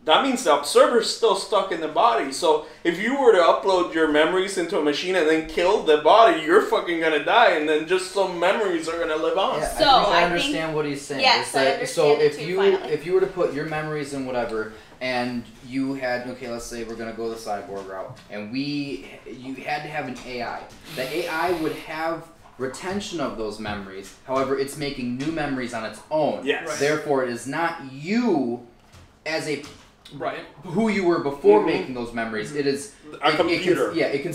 that means the observer is still stuck in the body. So if you were to upload your memories into a machine and then kill the body, you're fucking gonna die, and then just some memories are gonna live on. Yeah, So, I think I I understand think- what he's saying. yes, It's that- I understand so it if too, you finally. if you were to put your memories in whatever, and you had, okay, let's say we're gonna go the cyborg route, and you had to have an AI. The AI would have retention of those memories. However, it's making new memories on its own. Yes. Right. Therefore, it is not you as a Right. who you were before Mhm. making those memories. It is A computer. it can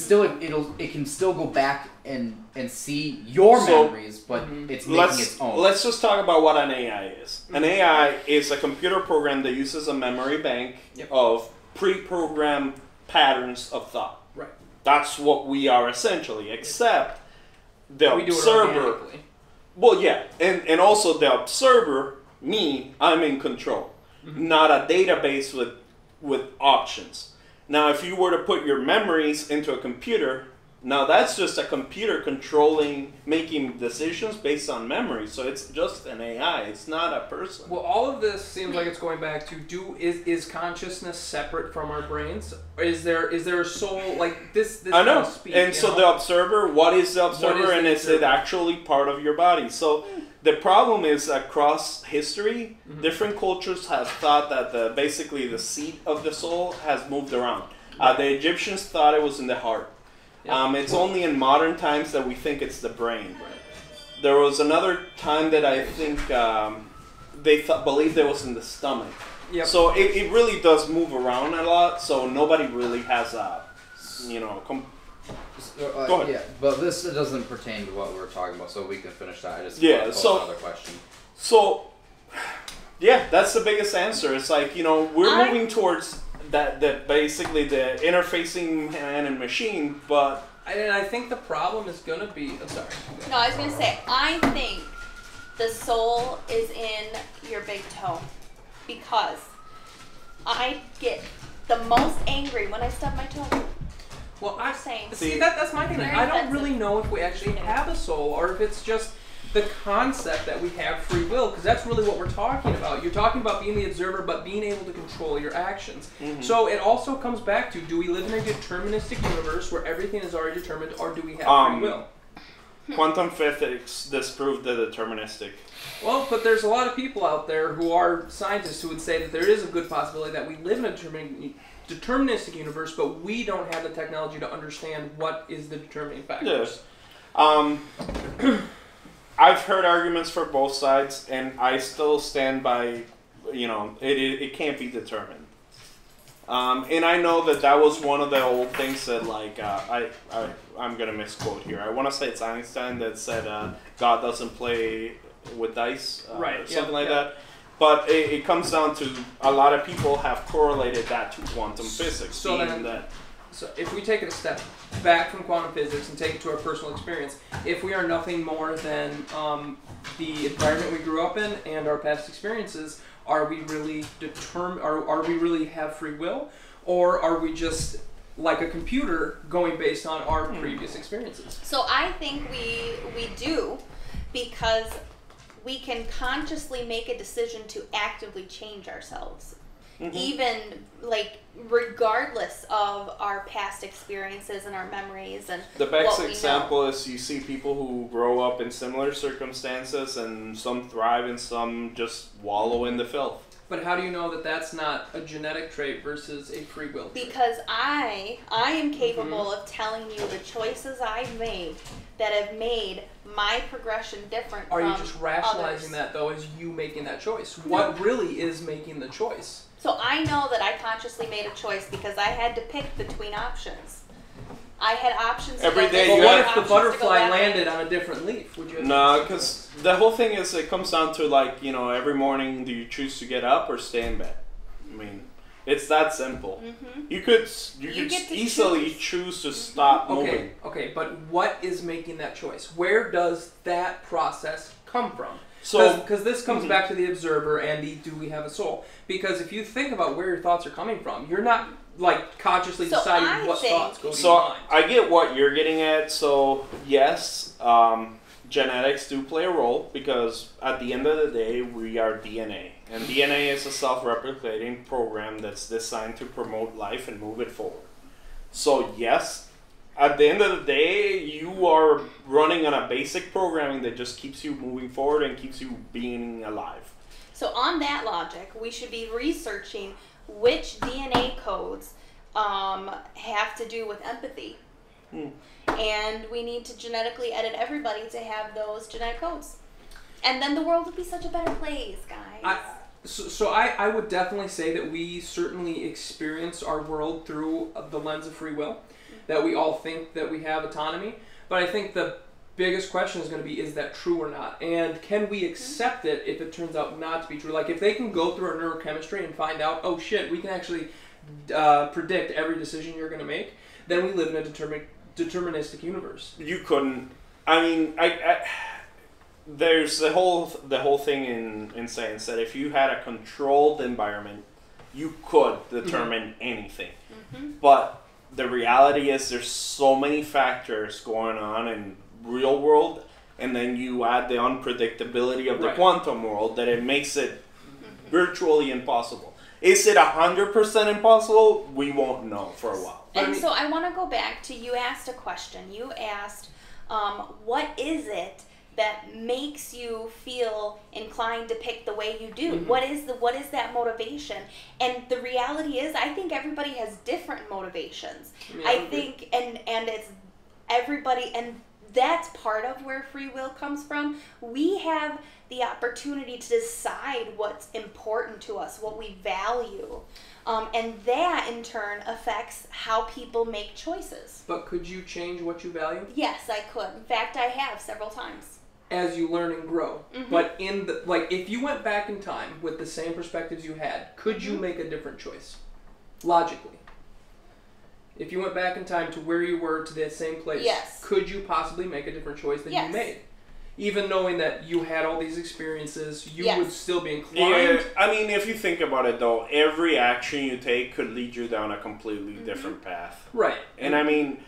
still go back and see your So- memories, but it's making its own. Let's just talk about what an AI is. An AI is a computer program that uses a memory bank Yep. of pre-programmed patterns of thought. Right. That's what we are essentially, except the We do it observer. organically. Well, yeah, and also the observer, me, I'm in control, not a database with options. Now, if you were to put your memories into a computer, now that's just a computer controlling, making decisions based on memory. So it's just an AI. It's not a person. Well, all of this seems like it's going back to is consciousness separate from our brains? Or is there a soul like this? I know. Kind of speak, And you so know? the observer, what is the observer, the and is it observer? actually part of your body? So the problem is across history, different cultures have thought that basically the seat of the soul has moved around. The Egyptians thought it was in the heart. Yeah. It's only in modern times that we think it's the brain. There was another time that I think they believed it was in the stomach. Yep. So it really does move around a lot. So nobody really has a, Go ahead. Yeah, but this doesn't pertain to what we were talking about, so we can finish that. I just Yeah, want to pose so- another question. So, yeah, that's the biggest answer. It's like, we're I- moving towards that basically the interfacing man and machine, but And I think the problem is gonna be. I'm sorry. No, I was gonna say, I think the soul is in your big toe because I get the most angry when I stub my toe. Well, I'm saying. See, that's my thing. Very I don't offensive. really know if we actually have a soul or if it's just the concept that we have free will, because that's really what we're talking about. You're talking about being the observer, but being able to control your actions. So it also comes back to, do we live in a deterministic universe where everything is already determined, or do we have free will? quantum physics disproved the deterministic. Well, but there's a lot of people out there who are scientists who would say that there is a good possibility that we live in a deterministic universe, but we don't have the technology to understand what is the determining factors. I've heard arguments for both sides, and I still stand by, it can't be determined. And I know that was one of the old things that, like, I'm going to misquote here. I want to say it's Einstein that said God doesn't play with dice, Right, or something like yeah. that. But it comes down to a lot of people have correlated that to quantum physics. So being then- that So if we take it a step back from quantum physics and take it to our personal experience, if we are nothing more than the environment we grew up in and our past experiences, are we really determined? Are we really have free will, or are we just like a computer going based on our previous experiences? So I think we do, because we can consciously make a decision to actively change ourselves. Even like regardless of our past experiences and our memories and the what best we know. example is you see people who grow up in similar circumstances, and some thrive and some just wallow in the filth. But how do you know that that's not a genetic trait versus a free will trait? Because I am capable of telling you the choices I've made that have made my progression different Are from you just rationalizing others. that though as you making that choice? What really is making the choice? So I know that I consciously made a choice because I had to pick between options. I had options. Every to go day this you But way, what if the options to go butterfly that way. landed on a different leaf? Would you? No, because the whole thing is it comes down to, like, every morning, do you choose to get up or stay in bed? I mean, it's that simple. You could You get to easily choose to stop Okay, moving. okay, but what is making that choice? Where does that process come from? So Because this comes back to the observer and the do we have a soul? Because if you think about where your thoughts are coming from, you're not like consciously So deciding I what think- thoughts go to So your mind. I get what you're getting at. So yes, genetics do play a role because at the end of the day, we are DNA. And DNA is a self-replicating program that's designed to promote life and move it forward. So yes, at the end of the day, you are running on a basic programming that just keeps you moving forward and keeps you being alive. So on that logic, we should be researching which DNA codes have to do with empathy. And we need to genetically edit everybody to have those genetic codes. And then the world would be such a better place, guys. I would definitely say that we certainly experience our world through the lens of free will, that we all think that we have autonomy. But I think the biggest question is going to be, is that true or not? And can we accept it if it turns out not to be true? Like if they can go through our neurochemistry and find out, oh shit, we can actually predict every decision you're going to make, then we live in a deterministic universe. You couldn't. I mean, there's the whole thing in science that if you had a controlled environment, you could determine anything. But the reality is there's so many factors going on in real world, and then you add the unpredictability of the quantum world that it makes it virtually impossible. Is it 100% impossible? We won't know for a while. And so I want to go back to, you asked a question. You asked, what is it that makes you feel inclined to pick the way you do? What is that motivation? And the reality is, I think everybody has different motivations. I think, and it's everybody, and that's part of where free will comes from. We have the opportunity to decide what's important to us, what we value. And that, in turn, affects how people make choices. But could you change what you value? Yes, I could. In fact, I have several times. As you learn and grow. But in the, like, if you went back in time with the same perspectives you had, could you make a different choice? Logically. If you went back in time to where you were to that same place, could you possibly make a different choice than you made? Even knowing that you had all these experiences, you would still be inclined. Yeah, I mean, if you think about it, though, every action you take could lead you down a completely different path. Right. And I mean,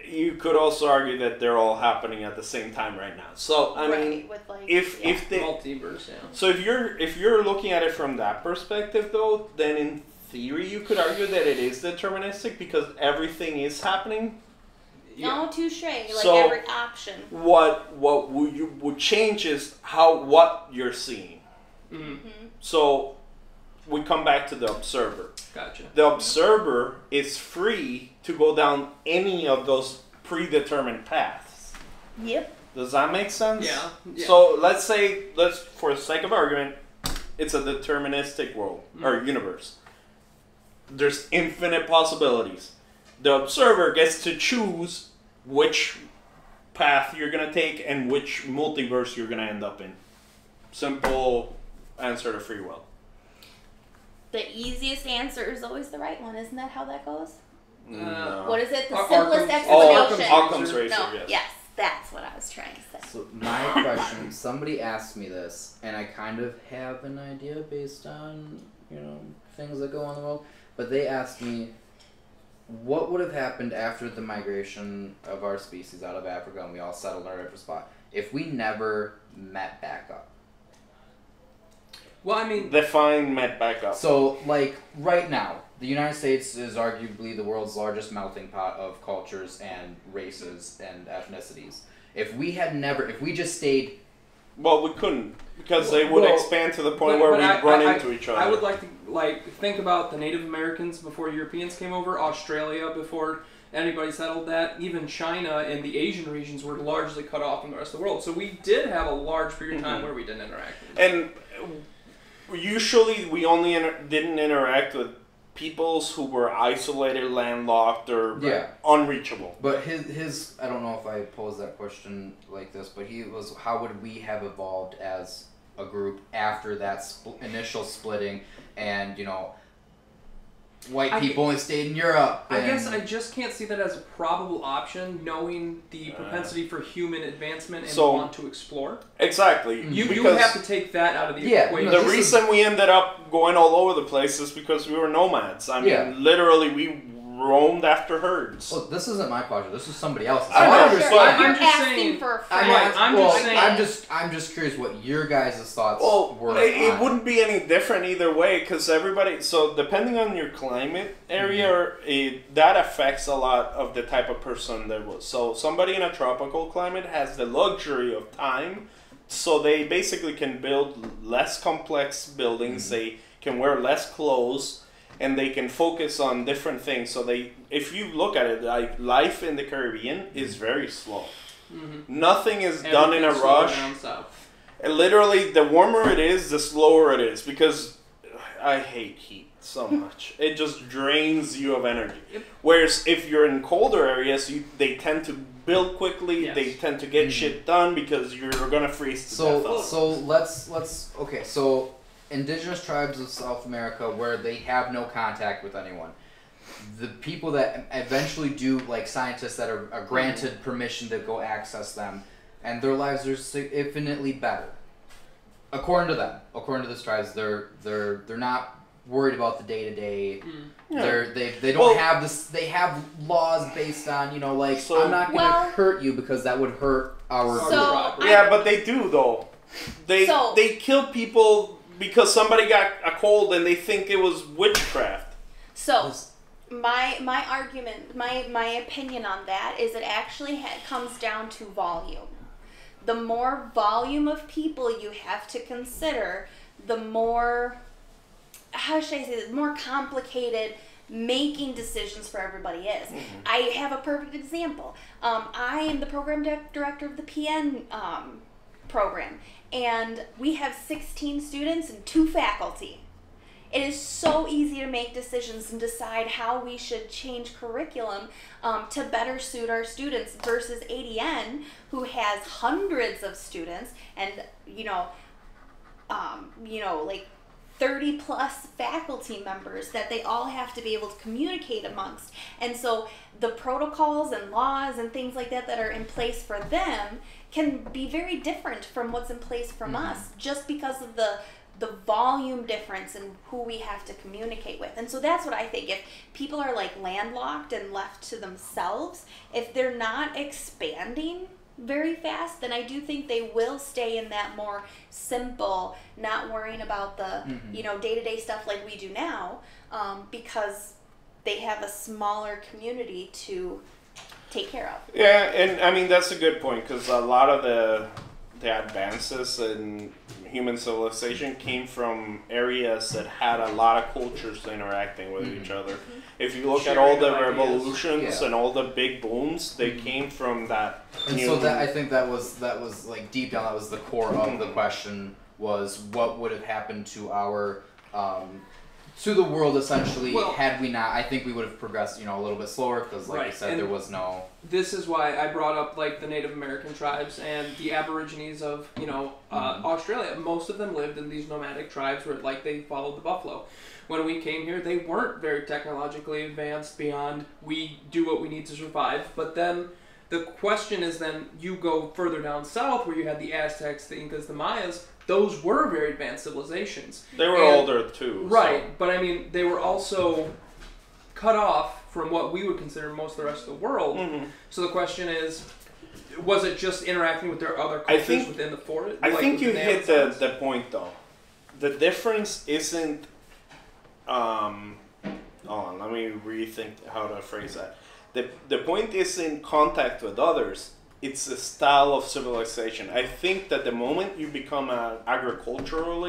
you could also argue that they're all happening at the same time right now. So I mean, with like, if the multiverse, so if you're looking at it from that perspective, though, then in theory you could argue that it is deterministic because everything is happening. No, touche. Like so every option. What would change is what you're seeing. So we come back to the observer. Gotcha. The observer is free to go down any of those predetermined paths. Yep. Does that make sense? Yeah. So let's for the sake of argument, it's a deterministic world or universe. There's infinite possibilities. The observer gets to choose which path you're going to take and which multiverse you're going to end up in. Simple answer to free will. The easiest answer is always the right one. Isn't that how that goes? No. What is it? The Occam's- simplest Oh, explanation. Occam's razor, No, yes. yes, that's what I was trying to say. So my question, somebody asked me this, and I kind of have an idea based on, things that go on in the world, but they asked me, what would have happened after the migration of our species out of Africa and we all settled in our different spot if we never met back up? Well, I mean, Define met back up. So, like, right now, the United States is arguably the world's largest melting pot of cultures and races and ethnicities. If we just stayed... Well, we couldn't, because they would expand to the point where we'd run into each other. I would like to, think about the Native Americans before Europeans came over, Australia before anybody settled that, even China and the Asian regions were largely cut off from the rest of the world. So we did have a large period of time where we didn't interact with each other. And usually we only didn't interact with peoples who were isolated, landlocked, or unreachable. But his I don't know if I posed that question like this, but he was, how would we have evolved as a group after that initial splitting and, white people only stayed in Europe? I guess I just can't see that as a probable option, knowing the propensity for human advancement and want to explore. Exactly. You have to take that out of the equation. The reason we ended up going all over the place is because we were nomads. I mean, literally, we roamed after herds. Well, this isn't my question. This is somebody else's. I know, understand. but You're I'm just asking saying- for a I'm, friend. I'm well, just saying- I'm just curious what your guys' thoughts Well, were. it on wouldn't be any different either way because everybody. So depending on your climate area, that affects a lot of the type of person there was. So somebody in a tropical climate has the luxury of time, so they basically can build less complex buildings. They can wear less clothes, and they can focus on different things. So if you look at it, like life in the Caribbean is very slow. Nothing is done in a Everything's slower rush. down south. And literally, the warmer it is, the slower it is. Because I hate heat so much. It just drains you of energy. Yep. Whereas if you're in colder areas, they tend to build quickly. Yes. They tend to get shit done because you're gonna freeze to death. So let's okay. So indigenous tribes of South America, where they have no contact with anyone, the people that eventually do, like scientists that are granted permission to go access them, and their lives are infinitely better. According to them, according to these tribes, they're not worried about the day to day. They don't have this. They have laws based on like So- I'm not gonna hurt you because that would hurt our So, group. Yeah, but they do though. They kill people because somebody got a cold and they think it was witchcraft. So, my argument, my opinion on that is it actually comes down to volume. The more volume of people you have to consider, the more, how should I say this, more complicated making decisions for everybody is. I have a perfect example. I am the program director of the PN program, and we have 16 students and 2 faculty. It is so easy to make decisions and decide how we should change curriculum to better suit our students versus ADN, who has hundreds of students and like 30 plus faculty members that they all have to be able to communicate amongst. And so the protocols and laws and things like that are in place for them can be very different from what's in place from us, just because of the volume difference in who we have to communicate with. And so that's what I think. If people are like landlocked and left to themselves, if they're not expanding very fast, then I do think they will stay in that more simple, not worrying about the day-to-day stuff like we do now, because they have a smaller community to take care of. Yeah, and I mean that's a good point because a lot of the advances in human civilization came from areas that had a lot of cultures interacting with each other. If you look at all the Sharing of ideas. revolutions and all the big booms, they came from that. And so that I think that was like deep down, that was the core of the question, was what would have happened to our to the world essentially had we not. I think we would have progressed a little bit slower because like you said, and there was no. This is why I brought up like the Native American tribes and the Aborigines of Australia. Most of them lived in these nomadic tribes where like they followed the buffalo. When we came here, they weren't very technologically advanced beyond we do what we need to survive. But then the question is, then you go further down south where you had the Aztecs, the Incas, the Mayas. Those were very advanced civilizations. They were older too. Right, but I mean, they were also cut off from what we would consider most of the rest of the world. So the question is, was it just interacting with their other cultures within the forest? I think you hit the point though. The difference isn't. Hold on, let me rethink how to phrase that. The point isn't contact with others. It's a style of civilization. I think that the moment you become an agricultural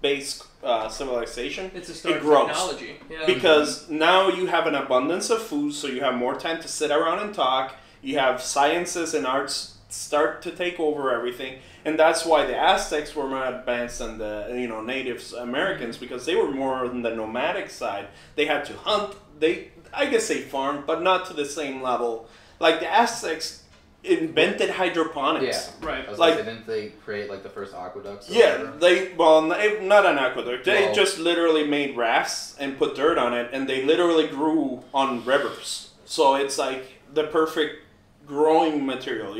based civilization, it's a start it of grows. Technology. Yeah. Because now you have an abundance of food, so you have more time to sit around and talk. You have sciences and arts start to take over everything, and that's why the Aztecs were more advanced than the Native Americans, because they were more on the nomadic side. They had to hunt. I guess they farmed, but not to the same level. Like the Aztecs invented hydroponics. Yeah, right. I was Like- like, didn't they create like the first aqueducts? Or Yeah, whatever? not an aqueduct. They Well- just literally made rafts and put dirt on it, and they literally grew on rivers. So it's like the perfect growing material,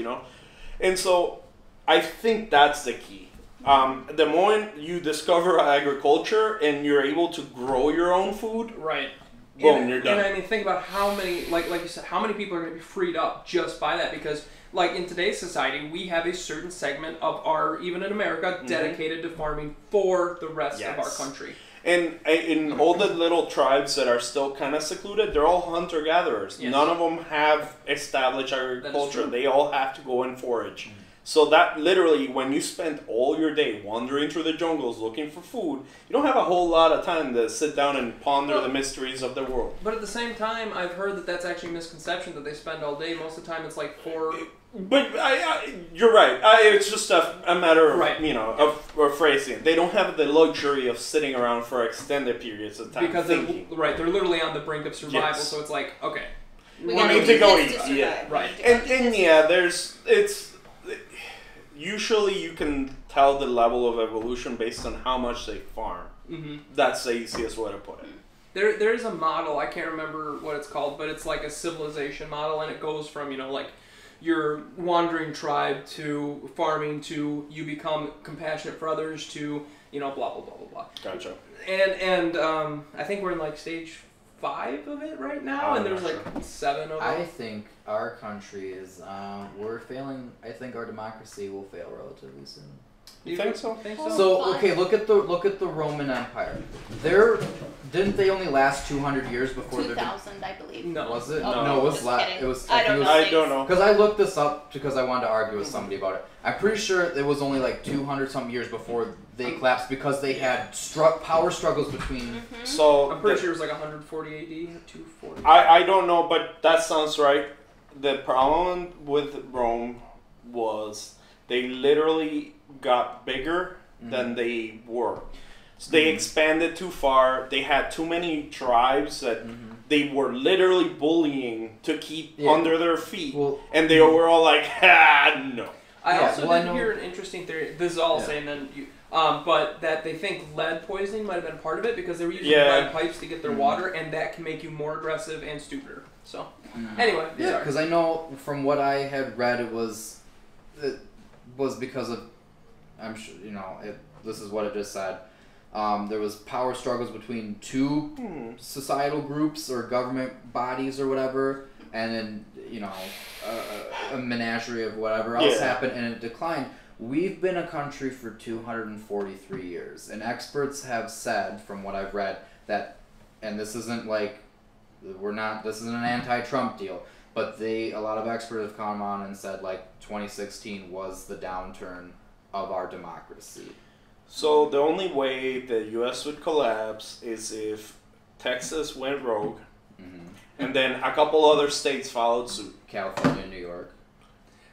And so I think that's the key. The moment you discover agriculture and you're able to grow your own food, Right. boom, you're done. And I mean, think about how many, like you said, how many people are going to be freed up just by that? Because, like, in today's society, we have a certain segment of even in America, dedicated to farming for the rest of our country. And in all the little tribes that are still kind of secluded, they're all hunter-gatherers. Yes. None of them have established agriculture. true. They all have to go and forage. So that literally, when you spend all your day wandering through the jungles looking for food, you don't have a whole lot of time to sit down and ponder the mysteries of the world. But at the same time, I've heard that that's actually a misconception that they spend all day. Most of the time, it's like 4. But you're right. It's just a matter of, Right. of phrasing. They don't have the luxury of sitting around for extended periods of time Because thinking. they're literally on the brink of survival. Yes. So it's like, okay, We We gotta need do to go this eat. survive. Yeah. Right. We need to go do And this. yeah, usually you can tell the level of evolution based on how much they farm. mm-hmm. That's the easiest way to put it. There's a model, I can't remember what it's called, but it's like a civilization model, and it goes from, like your wandering tribe to farming to you become compassionate for others to, blah, blah, blah, blah, blah. Gotcha. And I think we're in like stage 5 of it right now, I'm and there's not like sure. 7 of I them. think our country is we're failing. I think our democracy will fail relatively soon. You think so? Think so? So okay, look at the Roman Empire. Didn't they only last 200 years before their 2000, I believe. No. was it? Oh, No, it was just less. kidding. It was. I don't know. I don't know. Because I looked this up because I wanted to argue with somebody about it. I'm pretty sure it was only like 200 something years before they collapsed because they had power struggles between. So I'm pretty sure it was like 140 AD, 240. I don't know, but that sounds right. The problem with Rome was they literally got bigger than they were. So they expanded too far. They had too many tribes that they were literally bullying to keep under their feet. Well, and they were all like, no. I Yeah, also well, I did know- hear an interesting theory. This is all saying then, but that they think lead poisoning might have been part of it because they were using lead pipes to get their water, and that can make you more aggressive and stupider. So, anyway, Yeah, sorry. because I know from what I had read, it was because of, I'm sure this is what it just said. There was power struggles between two societal groups or government bodies or whatever, and then a menagerie of whatever else happened, and it declined. We've been a country for 243 years, and experts have said, from what I've read, that, and this isn't like, this isn't an anti-Trump deal, but a lot of experts have come on and said, like, 2016 was the downturn of our democracy. So the only way the U.S. would collapse is if Texas went rogue, and then a couple other states followed suit. California, New York.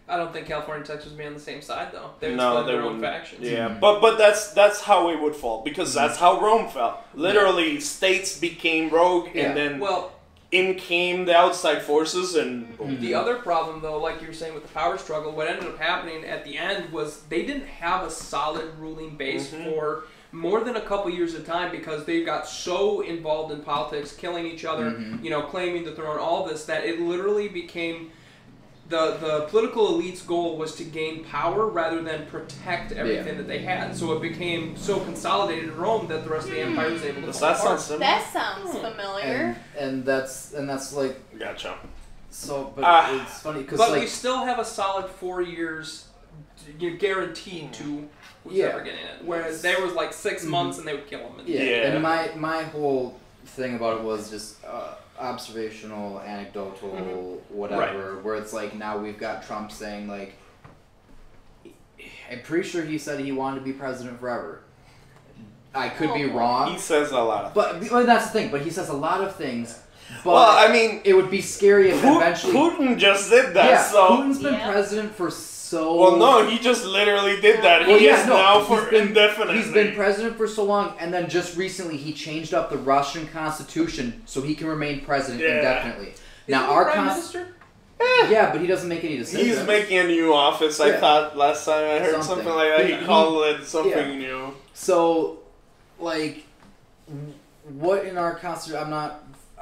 I don't think California and Texas would be on the same side though. They would No, split they their own wouldn't. factions. Yeah, but that's how it would fall because that's how Rome fell. Literally, states became rogue, and then Well, in came the outside forces, and boom. the other problem though, like you were saying with the power struggle, what ended up happening at the end was they didn't have a solid ruling base for more than a couple years at a time because they got so involved in politics, killing each other, claiming the throne, all this, that it literally became the political elite's goal was to gain power rather than protect everything that they had. So it became so consolidated in Rome that the rest of the empire was able to Does fall that sound apart. similar? That sounds familiar. And that's like, Gotcha. so, but it's funny because But like, we still have a solid 4 years guaranteed to who's ever getting it. Whereas there was like 6 months and they would kill them. and my whole thing about it was just observational, anecdotal, whatever, where it's like now we've got Trump saying like, I'm pretty sure he said he wanted to be president forever. I could be wrong. He says a lot of But well, that's the thing. But he says a lot of things. But well, I mean, it would be scary if eventually. Putin just did that. Yeah, So Putin's been president for so. well, no, he just literally did that. Well, He yeah, is no, now he's for been- indefinitely. He's been president for so long, and then just recently he changed up the Russian constitution so he can remain president indefinitely. Now our Prime constitution. Yeah, but he doesn't make any decisions. He's making a new office. I thought last time I heard something like that. He called it something new. So, like, what in our constitution?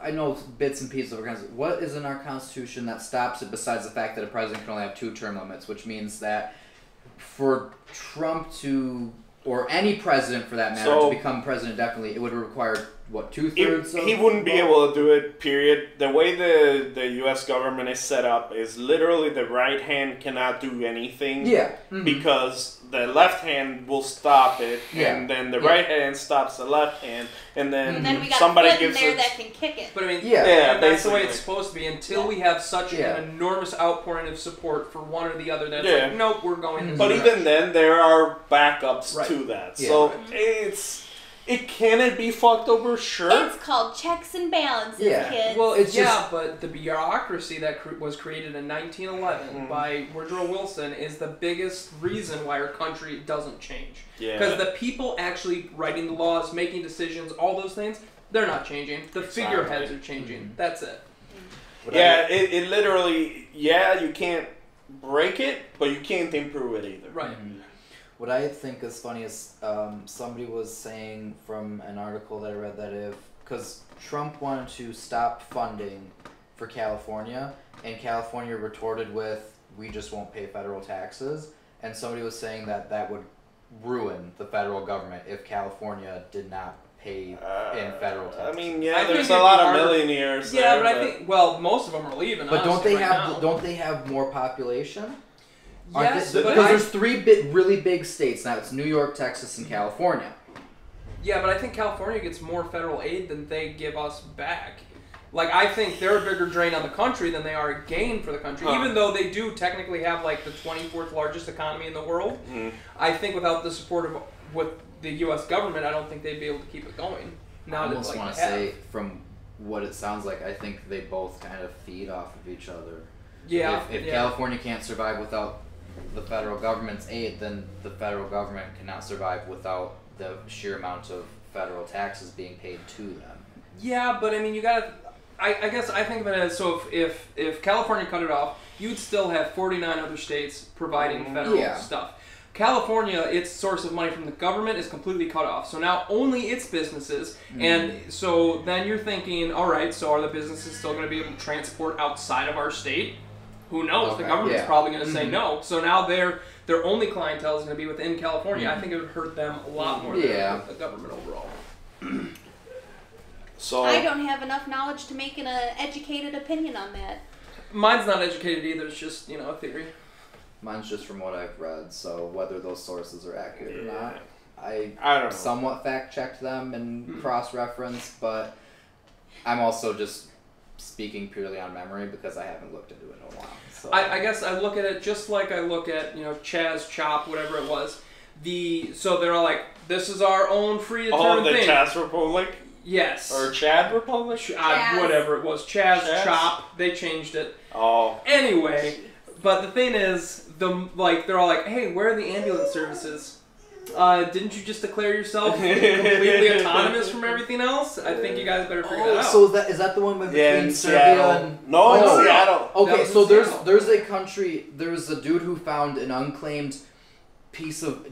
I know bits and pieces of our constitution. What is in our constitution that stops it besides the fact that a president can only have 2 term limits, which means that for Trump to, or any president for that matter, So- to become president indefinitely, it would require what, 2/3 of He wouldn't be able to do it, period. The way the U.S. government is set up is literally the right hand cannot do anything. Yeah. Because the left hand will stop it, and then the right hand stops the left hand, and then we got somebody a foot in gives there it. that can kick it. But I mean, Yeah, that's the way basically. it's supposed to be until we have such an enormous outpouring of support for one or the other that's like, nope, we're going this But direction. even then, there are backups Right. to that. Yeah. So it can be fucked over, sure. It's called checks and balances, Yeah. kids. Well, It's but the bureaucracy that was created in 1911 by Woodrow Wilson is the biggest reason why our country doesn't change. Yeah. Because the people actually writing the laws, making decisions, all those things, they're not changing. The figureheads are changing. That's it. It literally, you can't break it, but you can't improve it either. Right. What I think is funny is somebody was saying from an article that I read that because Trump wanted to stop funding for California, and California retorted with, we just won't pay federal taxes, and somebody was saying that would ruin the federal government if California did not pay in federal taxes. I mean, I there's think a lot it'd of be harder- millionaires. Yeah, there, but I think most of them are leaving. But don't honestly, they right have now. don't they have more population? Yes, Because but there's three really big states now. It's New York, Texas, and California. Yeah, but I think California gets more federal aid than they give us back. Like, I think they're a bigger drain on the country than they are a gain for the country. Even though they do technically have, like, the 24th largest economy in the world, I think without the support of with the U.S. government, I don't think they'd be able to keep it going. I almost want to say, from what it sounds like, I think they both kind of feed off of each other. Yeah. If California can't survive without the federal government's aid, then the federal government cannot survive without the sheer amount of federal taxes being paid to them. Yeah, but I mean, you gotta. I guess I think of it as, so if California cut it off, you'd still have 49 other states providing federal stuff. California, its source of money from the government is completely cut off. So now only its businesses, and so then you're thinking, all right, so are the businesses still going to be able to transport outside of our state? Who knows? Okay, The government's probably going to say no. So now their only clientele is going to be within California. I think it would hurt them a lot more than the government overall. So I don't have enough knowledge to make an educated opinion on that. Mine's not educated either. It's just, a theory. Mine's just from what I've read, so whether those sources are accurate or not, I don't know. somewhat fact-checked them and cross-referenced, but I'm also just speaking purely on memory because I haven't looked into it in a while. So. I guess I look at it just like I look at, Chaz, Chop, whatever it was. So they're all like, this is our own free to term the thing. Chaz Republic? Yes. Or Chad Republic? Whatever it was. Chaz, Chop. They changed it. Oh. Anyway, but the thing is, they're all like, hey, where are the ambulance services? Didn't you just declare yourself completely autonomous from everything else? I think you guys better figure that out. So is that the one between Serbia and... No, in Seattle. Okay, was so in Seattle. there's a country, there's a dude who found an unclaimed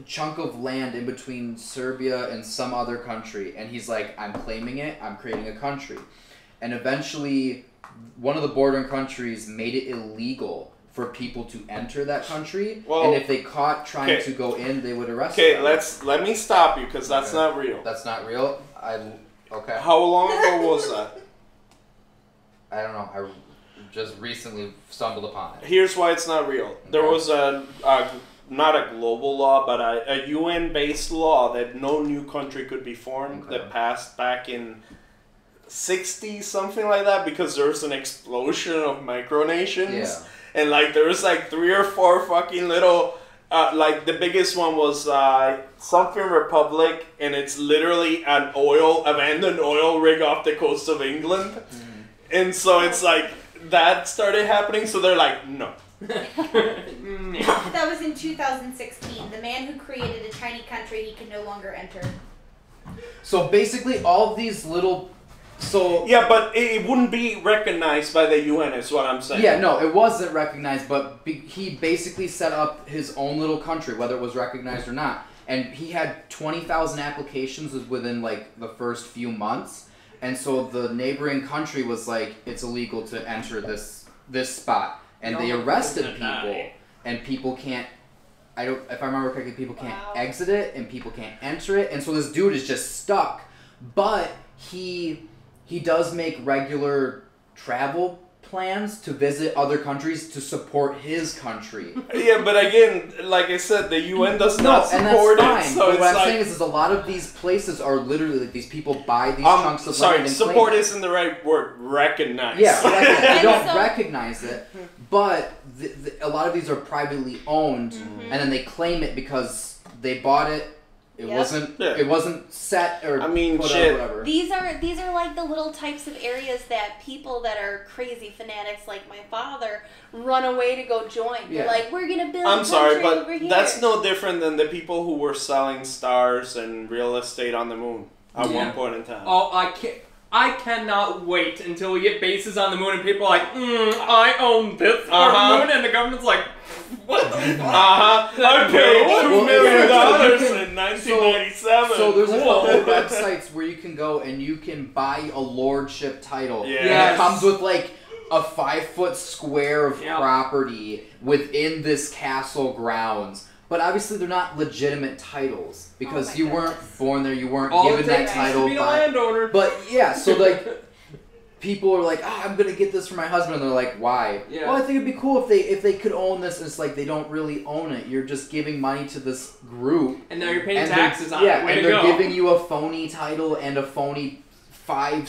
chunk of land in between Serbia and some other country, and he's like, I'm claiming it, I'm creating a country. And eventually, one of the bordering countries made it illegal for people to enter that country, and if they caught trying to go in, they would arrest them. Okay, let me stop you, because that's not real. That's not real? Okay. How long ago was that? I don't know, I just recently stumbled upon it. Here's why it's not real. There was not a global law, but a UN-based law that no new country could be formed that passed back in 60s, something like that, because there was an explosion of micronations. Yeah. And there was 3 or 4 fucking little, the biggest one was something Republic, and it's literally an abandoned oil rig off the coast of England. And so it's that started happening, so they're like, no. That was in 2016. The man who created a tiny country he can no longer enter. So basically all of these little... Yeah, but it wouldn't be recognized by the UN is what I'm saying. Yeah, no, it wasn't recognized, but he basically set up his own little country, whether it was recognized or not. And he had 20,000 applications within the first few months. And so the neighboring country was like, it's illegal to enter this spot. And they arrested people, and people can't, if I remember correctly, people can't exit it, and people can't enter it. And so this dude is just stuck but he does make regular travel plans to visit other countries to support his country. Yeah, but again, like I said, the UN does not and that's support fine. it. So But it's what I'm like, saying is a lot of these places are literally like, these people buy these chunks of land and support claim it. isn't the right word. Recognize. Yeah, they And don't so- recognize it, but a lot of these are privately owned, and then they claim it because they bought it. It Yep. wasn't set or I mean, put shit. out, whatever. These are like the little types of areas that people that are crazy fanatics like my father run away to go join. They're Yeah. like, we're gonna build I'm a sorry, country but over here. that's no different than the people who were selling stars and real estate on the moon at Yeah. one point in time. Oh, I cannot wait until we get bases on the moon and people are like, I own this part of the moon, and the government's like, what the fuck? I paid $2 Well, million yeah. in 1997. So there's a Cool. couple websites where you can go and you can buy a lordship title. Yeah. And Yes. it comes with like a 5-foot square of Yep. property within this castle grounds. But obviously they're not legitimate titles because Oh my you goodness. weren't born there, you weren't All it given that takes is to title be a by. landowner. But yeah, so like people are like, I'm gonna get this for my husband, and they're like, why? Yeah. Well, I think it'd be cool if they could own this. And it's like they don't really own it. You're just giving money to this group, And now you're paying and taxes on yeah, it. Way and to they're go. giving you a phony title and a phony 5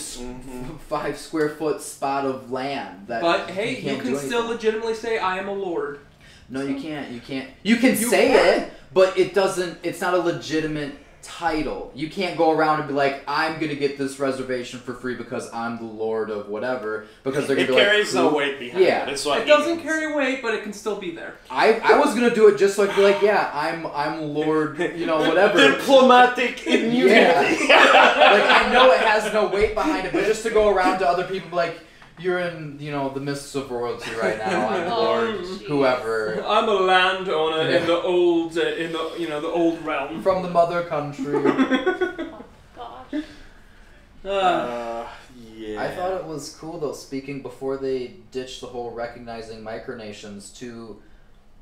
square foot spot of land. That But hey, you can't can do still anything. legitimately say, I am a lord. No, you can't. You can't. You can You say can. it, but it doesn't. It's not a legitimate title. You can't go around and be like, I'm gonna get this reservation for free because I'm the lord of whatever. Because they're gonna It be like, carries no "Who?" weight behind Yeah. it. That's what It doesn't carry weight, but it can still be there. I was gonna do it just so I could be like, yeah, I'm lord, you know, whatever. Diplomatic immunity. Like I know it has no weight behind it, but just to go around to other people like, you're in, you know, the mists of royalty right now. I'm Oh, lord, jeez. whoever I'm a landowner Yeah. in the old, the old realm. from the mother country. Oh, gosh. Yeah. I thought it was cool though, speaking before they ditched the whole recognizing micronations to,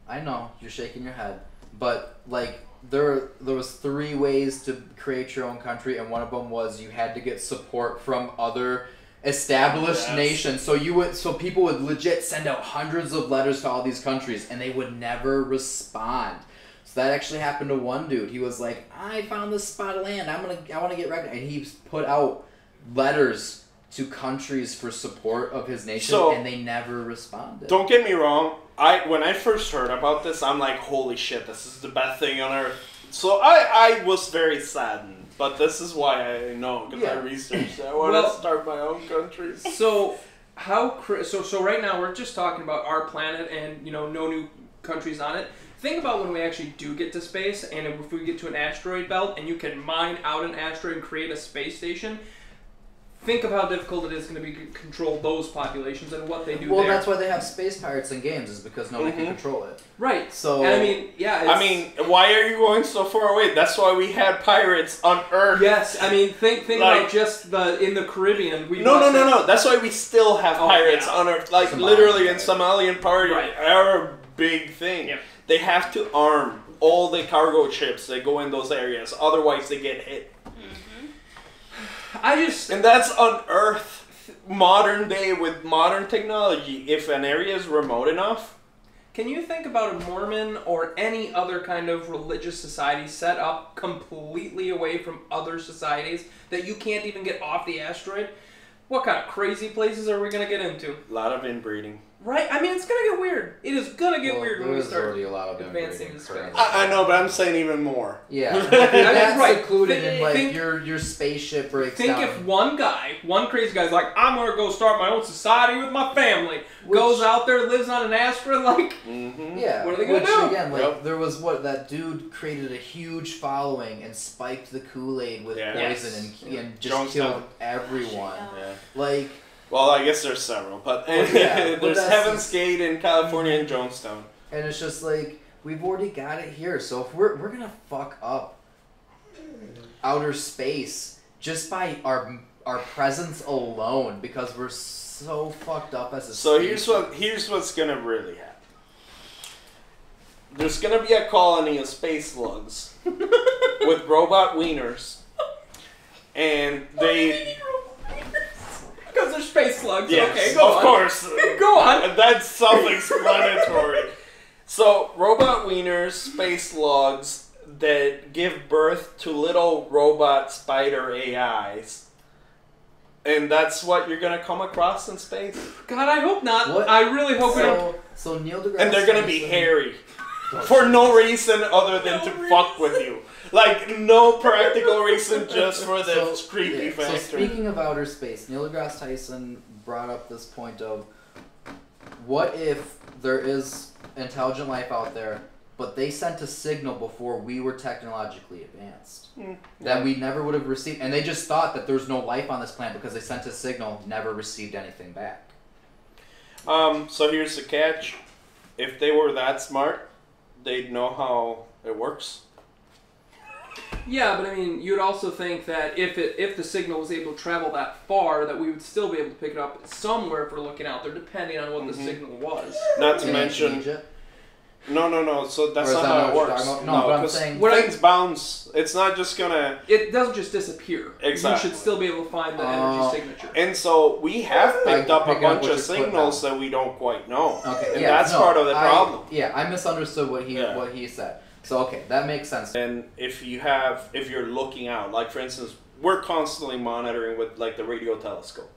I know, you're shaking your head, but like there was 3 ways to create your own country, and one of them was you had to get support from other established Yes. nations. So people would legit send out hundreds of letters to all these countries and they would never respond. So that actually happened to one dude. He was like, I found this spot of land. I want to get recognized. And he put out letters to countries for support of his nation, So, and they never responded. Don't get me wrong. When I first heard about this, I'm like, holy shit, this is the best thing on earth. So I was very saddened. But this is why I know, because I Yeah. researched it. I want Well- to start my own country. So so right now we're just talking about our planet and no new countries on it. Think about when we actually do get to space, and if we get to an asteroid belt and you can mine out an asteroid and create a space station. Think of how difficult it is going to be to control those populations and what they do Well, there. that's why they have space pirates in games, is because nobody can control it. Right. So And I mean, yeah. Why are you going so far away? That's why we had pirates on Earth. Yes, I mean, think Like- about just in the Caribbean. No. That's why we still have Oh, pirates yeah. on Earth. Like, Somalian literally in pirates. Somalian party Right. are a big thing. Yep. They have to arm all the cargo ships that go in those areas. Otherwise, they get hit. I just And that's on Earth, modern day, with modern technology. If an area is remote enough, can you think about a Mormon or any other kind of religious society set up completely away from other societies that you can't even get off the asteroid? What kind of crazy places are we gonna get into? a lot of inbreeding. Right? I mean, it's gonna get weird. It is gonna get well, weird when we there's start. already a lot of advancing inbreeding to space. currently. I know, but I'm saying even more. Yeah, mean, that's right. included in like Think- your spaceship breaks Think down. if one crazy guy's like, I'm gonna go start my own society with my family, Which- goes out there, lives on an asteroid, like, Mm-hmm. Yeah, What are they gonna which do? again, like Yep. there was that dude created a huge following and spiked the Kool-Aid with Yeah. poison and just Jonestown. killed everyone. Yeah. Like, Well, I guess there's several, but Well, yeah, but there's that's Heaven's just- Gate in California and Jonestown. and it's just like we've already got it here. So if we're gonna fuck up outer space just by our presence alone, because we're so fucked up as a So species. here's what's gonna really happen. There's gonna be a colony of space slugs with robot wieners, and they. Because they're space slugs. Yes, Okay, go on. of course. Go on. That's self-explanatory. So, robot wieners, space slugs that give birth to little robot spider AIs. And that's what you're gonna come across in space. God, I hope not. What? I really hope we don't. So Neil deGrasse And they're gonna be Tyson- hairy. For no reason other than to fuck with you. Like, no practical reason, just for the creepy yeah, factor. So speaking of outer space, Neil deGrasse Tyson brought up this point of, what if there is intelligent life out there, but they sent a signal before we were technologically advanced that we never would have received, and they just thought that there's no life on this planet because they sent a signal, never received anything back. So here's the catch. If they were that smart, they'd know how it works. Yeah, but I mean, you'd also think that if the signal was able to travel that far, that we would still be able to pick it up somewhere if we're looking out there, depending on what the signal was. Not to In mention... Egypt? No. So that's Or is not that how not it what you're works. talking about? No, but I'm 'cause saying- things bounce. It's not just gonna... It doesn't just disappear. Exactly. You should still be able to find the energy signature. And so we have picked up a pick up bunch what of you're putting signals down. that we don't quite know. Okay, And yeah, that's no, part of the problem. I misunderstood what he said. So okay, that makes sense. And if you're looking out, like for instance, we're constantly monitoring with like the radio telescope.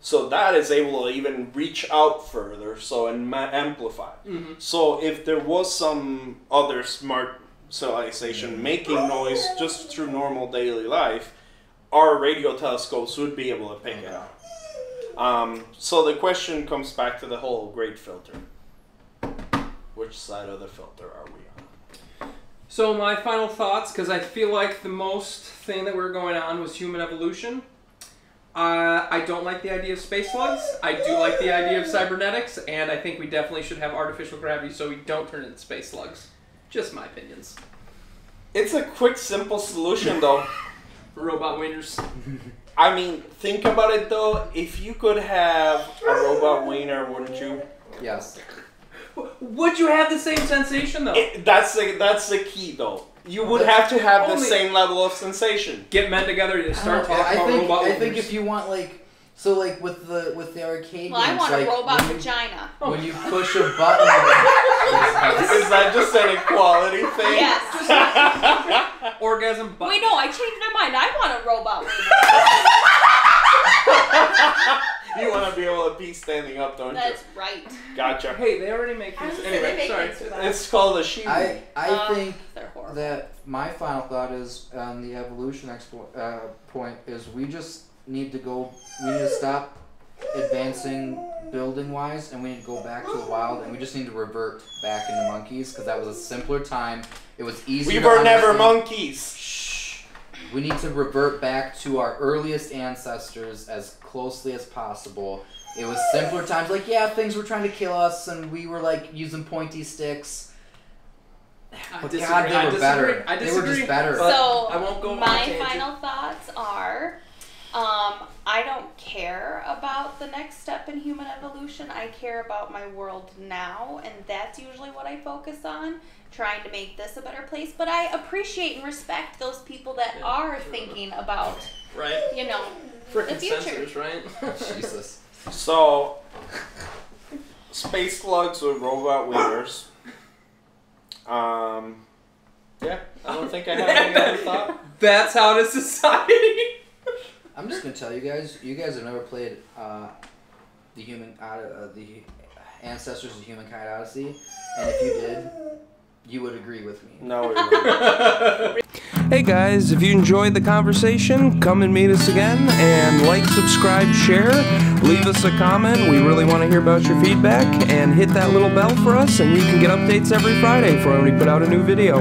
So that is able to even reach out further, and amplify. Mm-hmm. So if there was some other smart civilization making noise just through normal daily life, our radio telescopes would be able to pick it up. So the question comes back to the whole great filter. Which side of the filter are we on? So my final thoughts, because I feel like the most thing that we're going on was human evolution. I don't like the idea of space slugs. I do like the idea of cybernetics, and I think we definitely should have artificial gravity so we don't turn into space slugs. Just my opinions. It's a quick, simple solution, though. Robot wieners. I mean, think about it, though. If you could have a robot wiener, wouldn't you? Yes. Would you have the same sensation, though? That's the key, though. You would have to have the Only- same level of sensation. Get men together to start talking I about think, robot I think wieners. if you want with the arcade Well, I games, want like a robot when you, vagina. when you push a button. Is that just an equality thing? Yes. Orgasm butt. Wait, no, I changed my mind. I want a robot wiener. You want to be able to be standing up, don't That's right. you? Gotcha. Hey, they already make I was things. gonna say they Anyway, make sorry. things for that. It's called a she. I think They're horrible. that my final thought is on the evolution point is we just need to stop advancing building wise, and we need to go back to the wild, and we just need to revert back into monkeys because that was a simpler time. It was easier. We were to never understand. monkeys. Shh. We need to revert back to our earliest ancestors as closely as possible. It was simpler times. Like, yeah, things were trying to kill us, and we were like using pointy sticks. But disagree. God, they I were disagree. better. I They were just disagree. better. But So I won't go on a my tangent. final thoughts are, I don't care about the next step in human evolution. I care about my world now, and that's usually what I focus on, trying to make this a better place. But I appreciate and respect those people that are thinking about, Right? you know, Frickin' the future. censors, right? Jesus. So, space slugs with robot wieners. Yeah, I don't think I have any other thought. That's how it is society. I'm just gonna tell you guys. You guys have never played the Ancestors of Humankind Odyssey, and if you did, you would agree with me. No, we wouldn't. Hey guys, if you enjoyed the conversation, come and meet us again, and like, subscribe, share, leave us a comment. We really want to hear about your feedback, and hit that little bell for us, and you can get updates every Friday for when we put out a new video.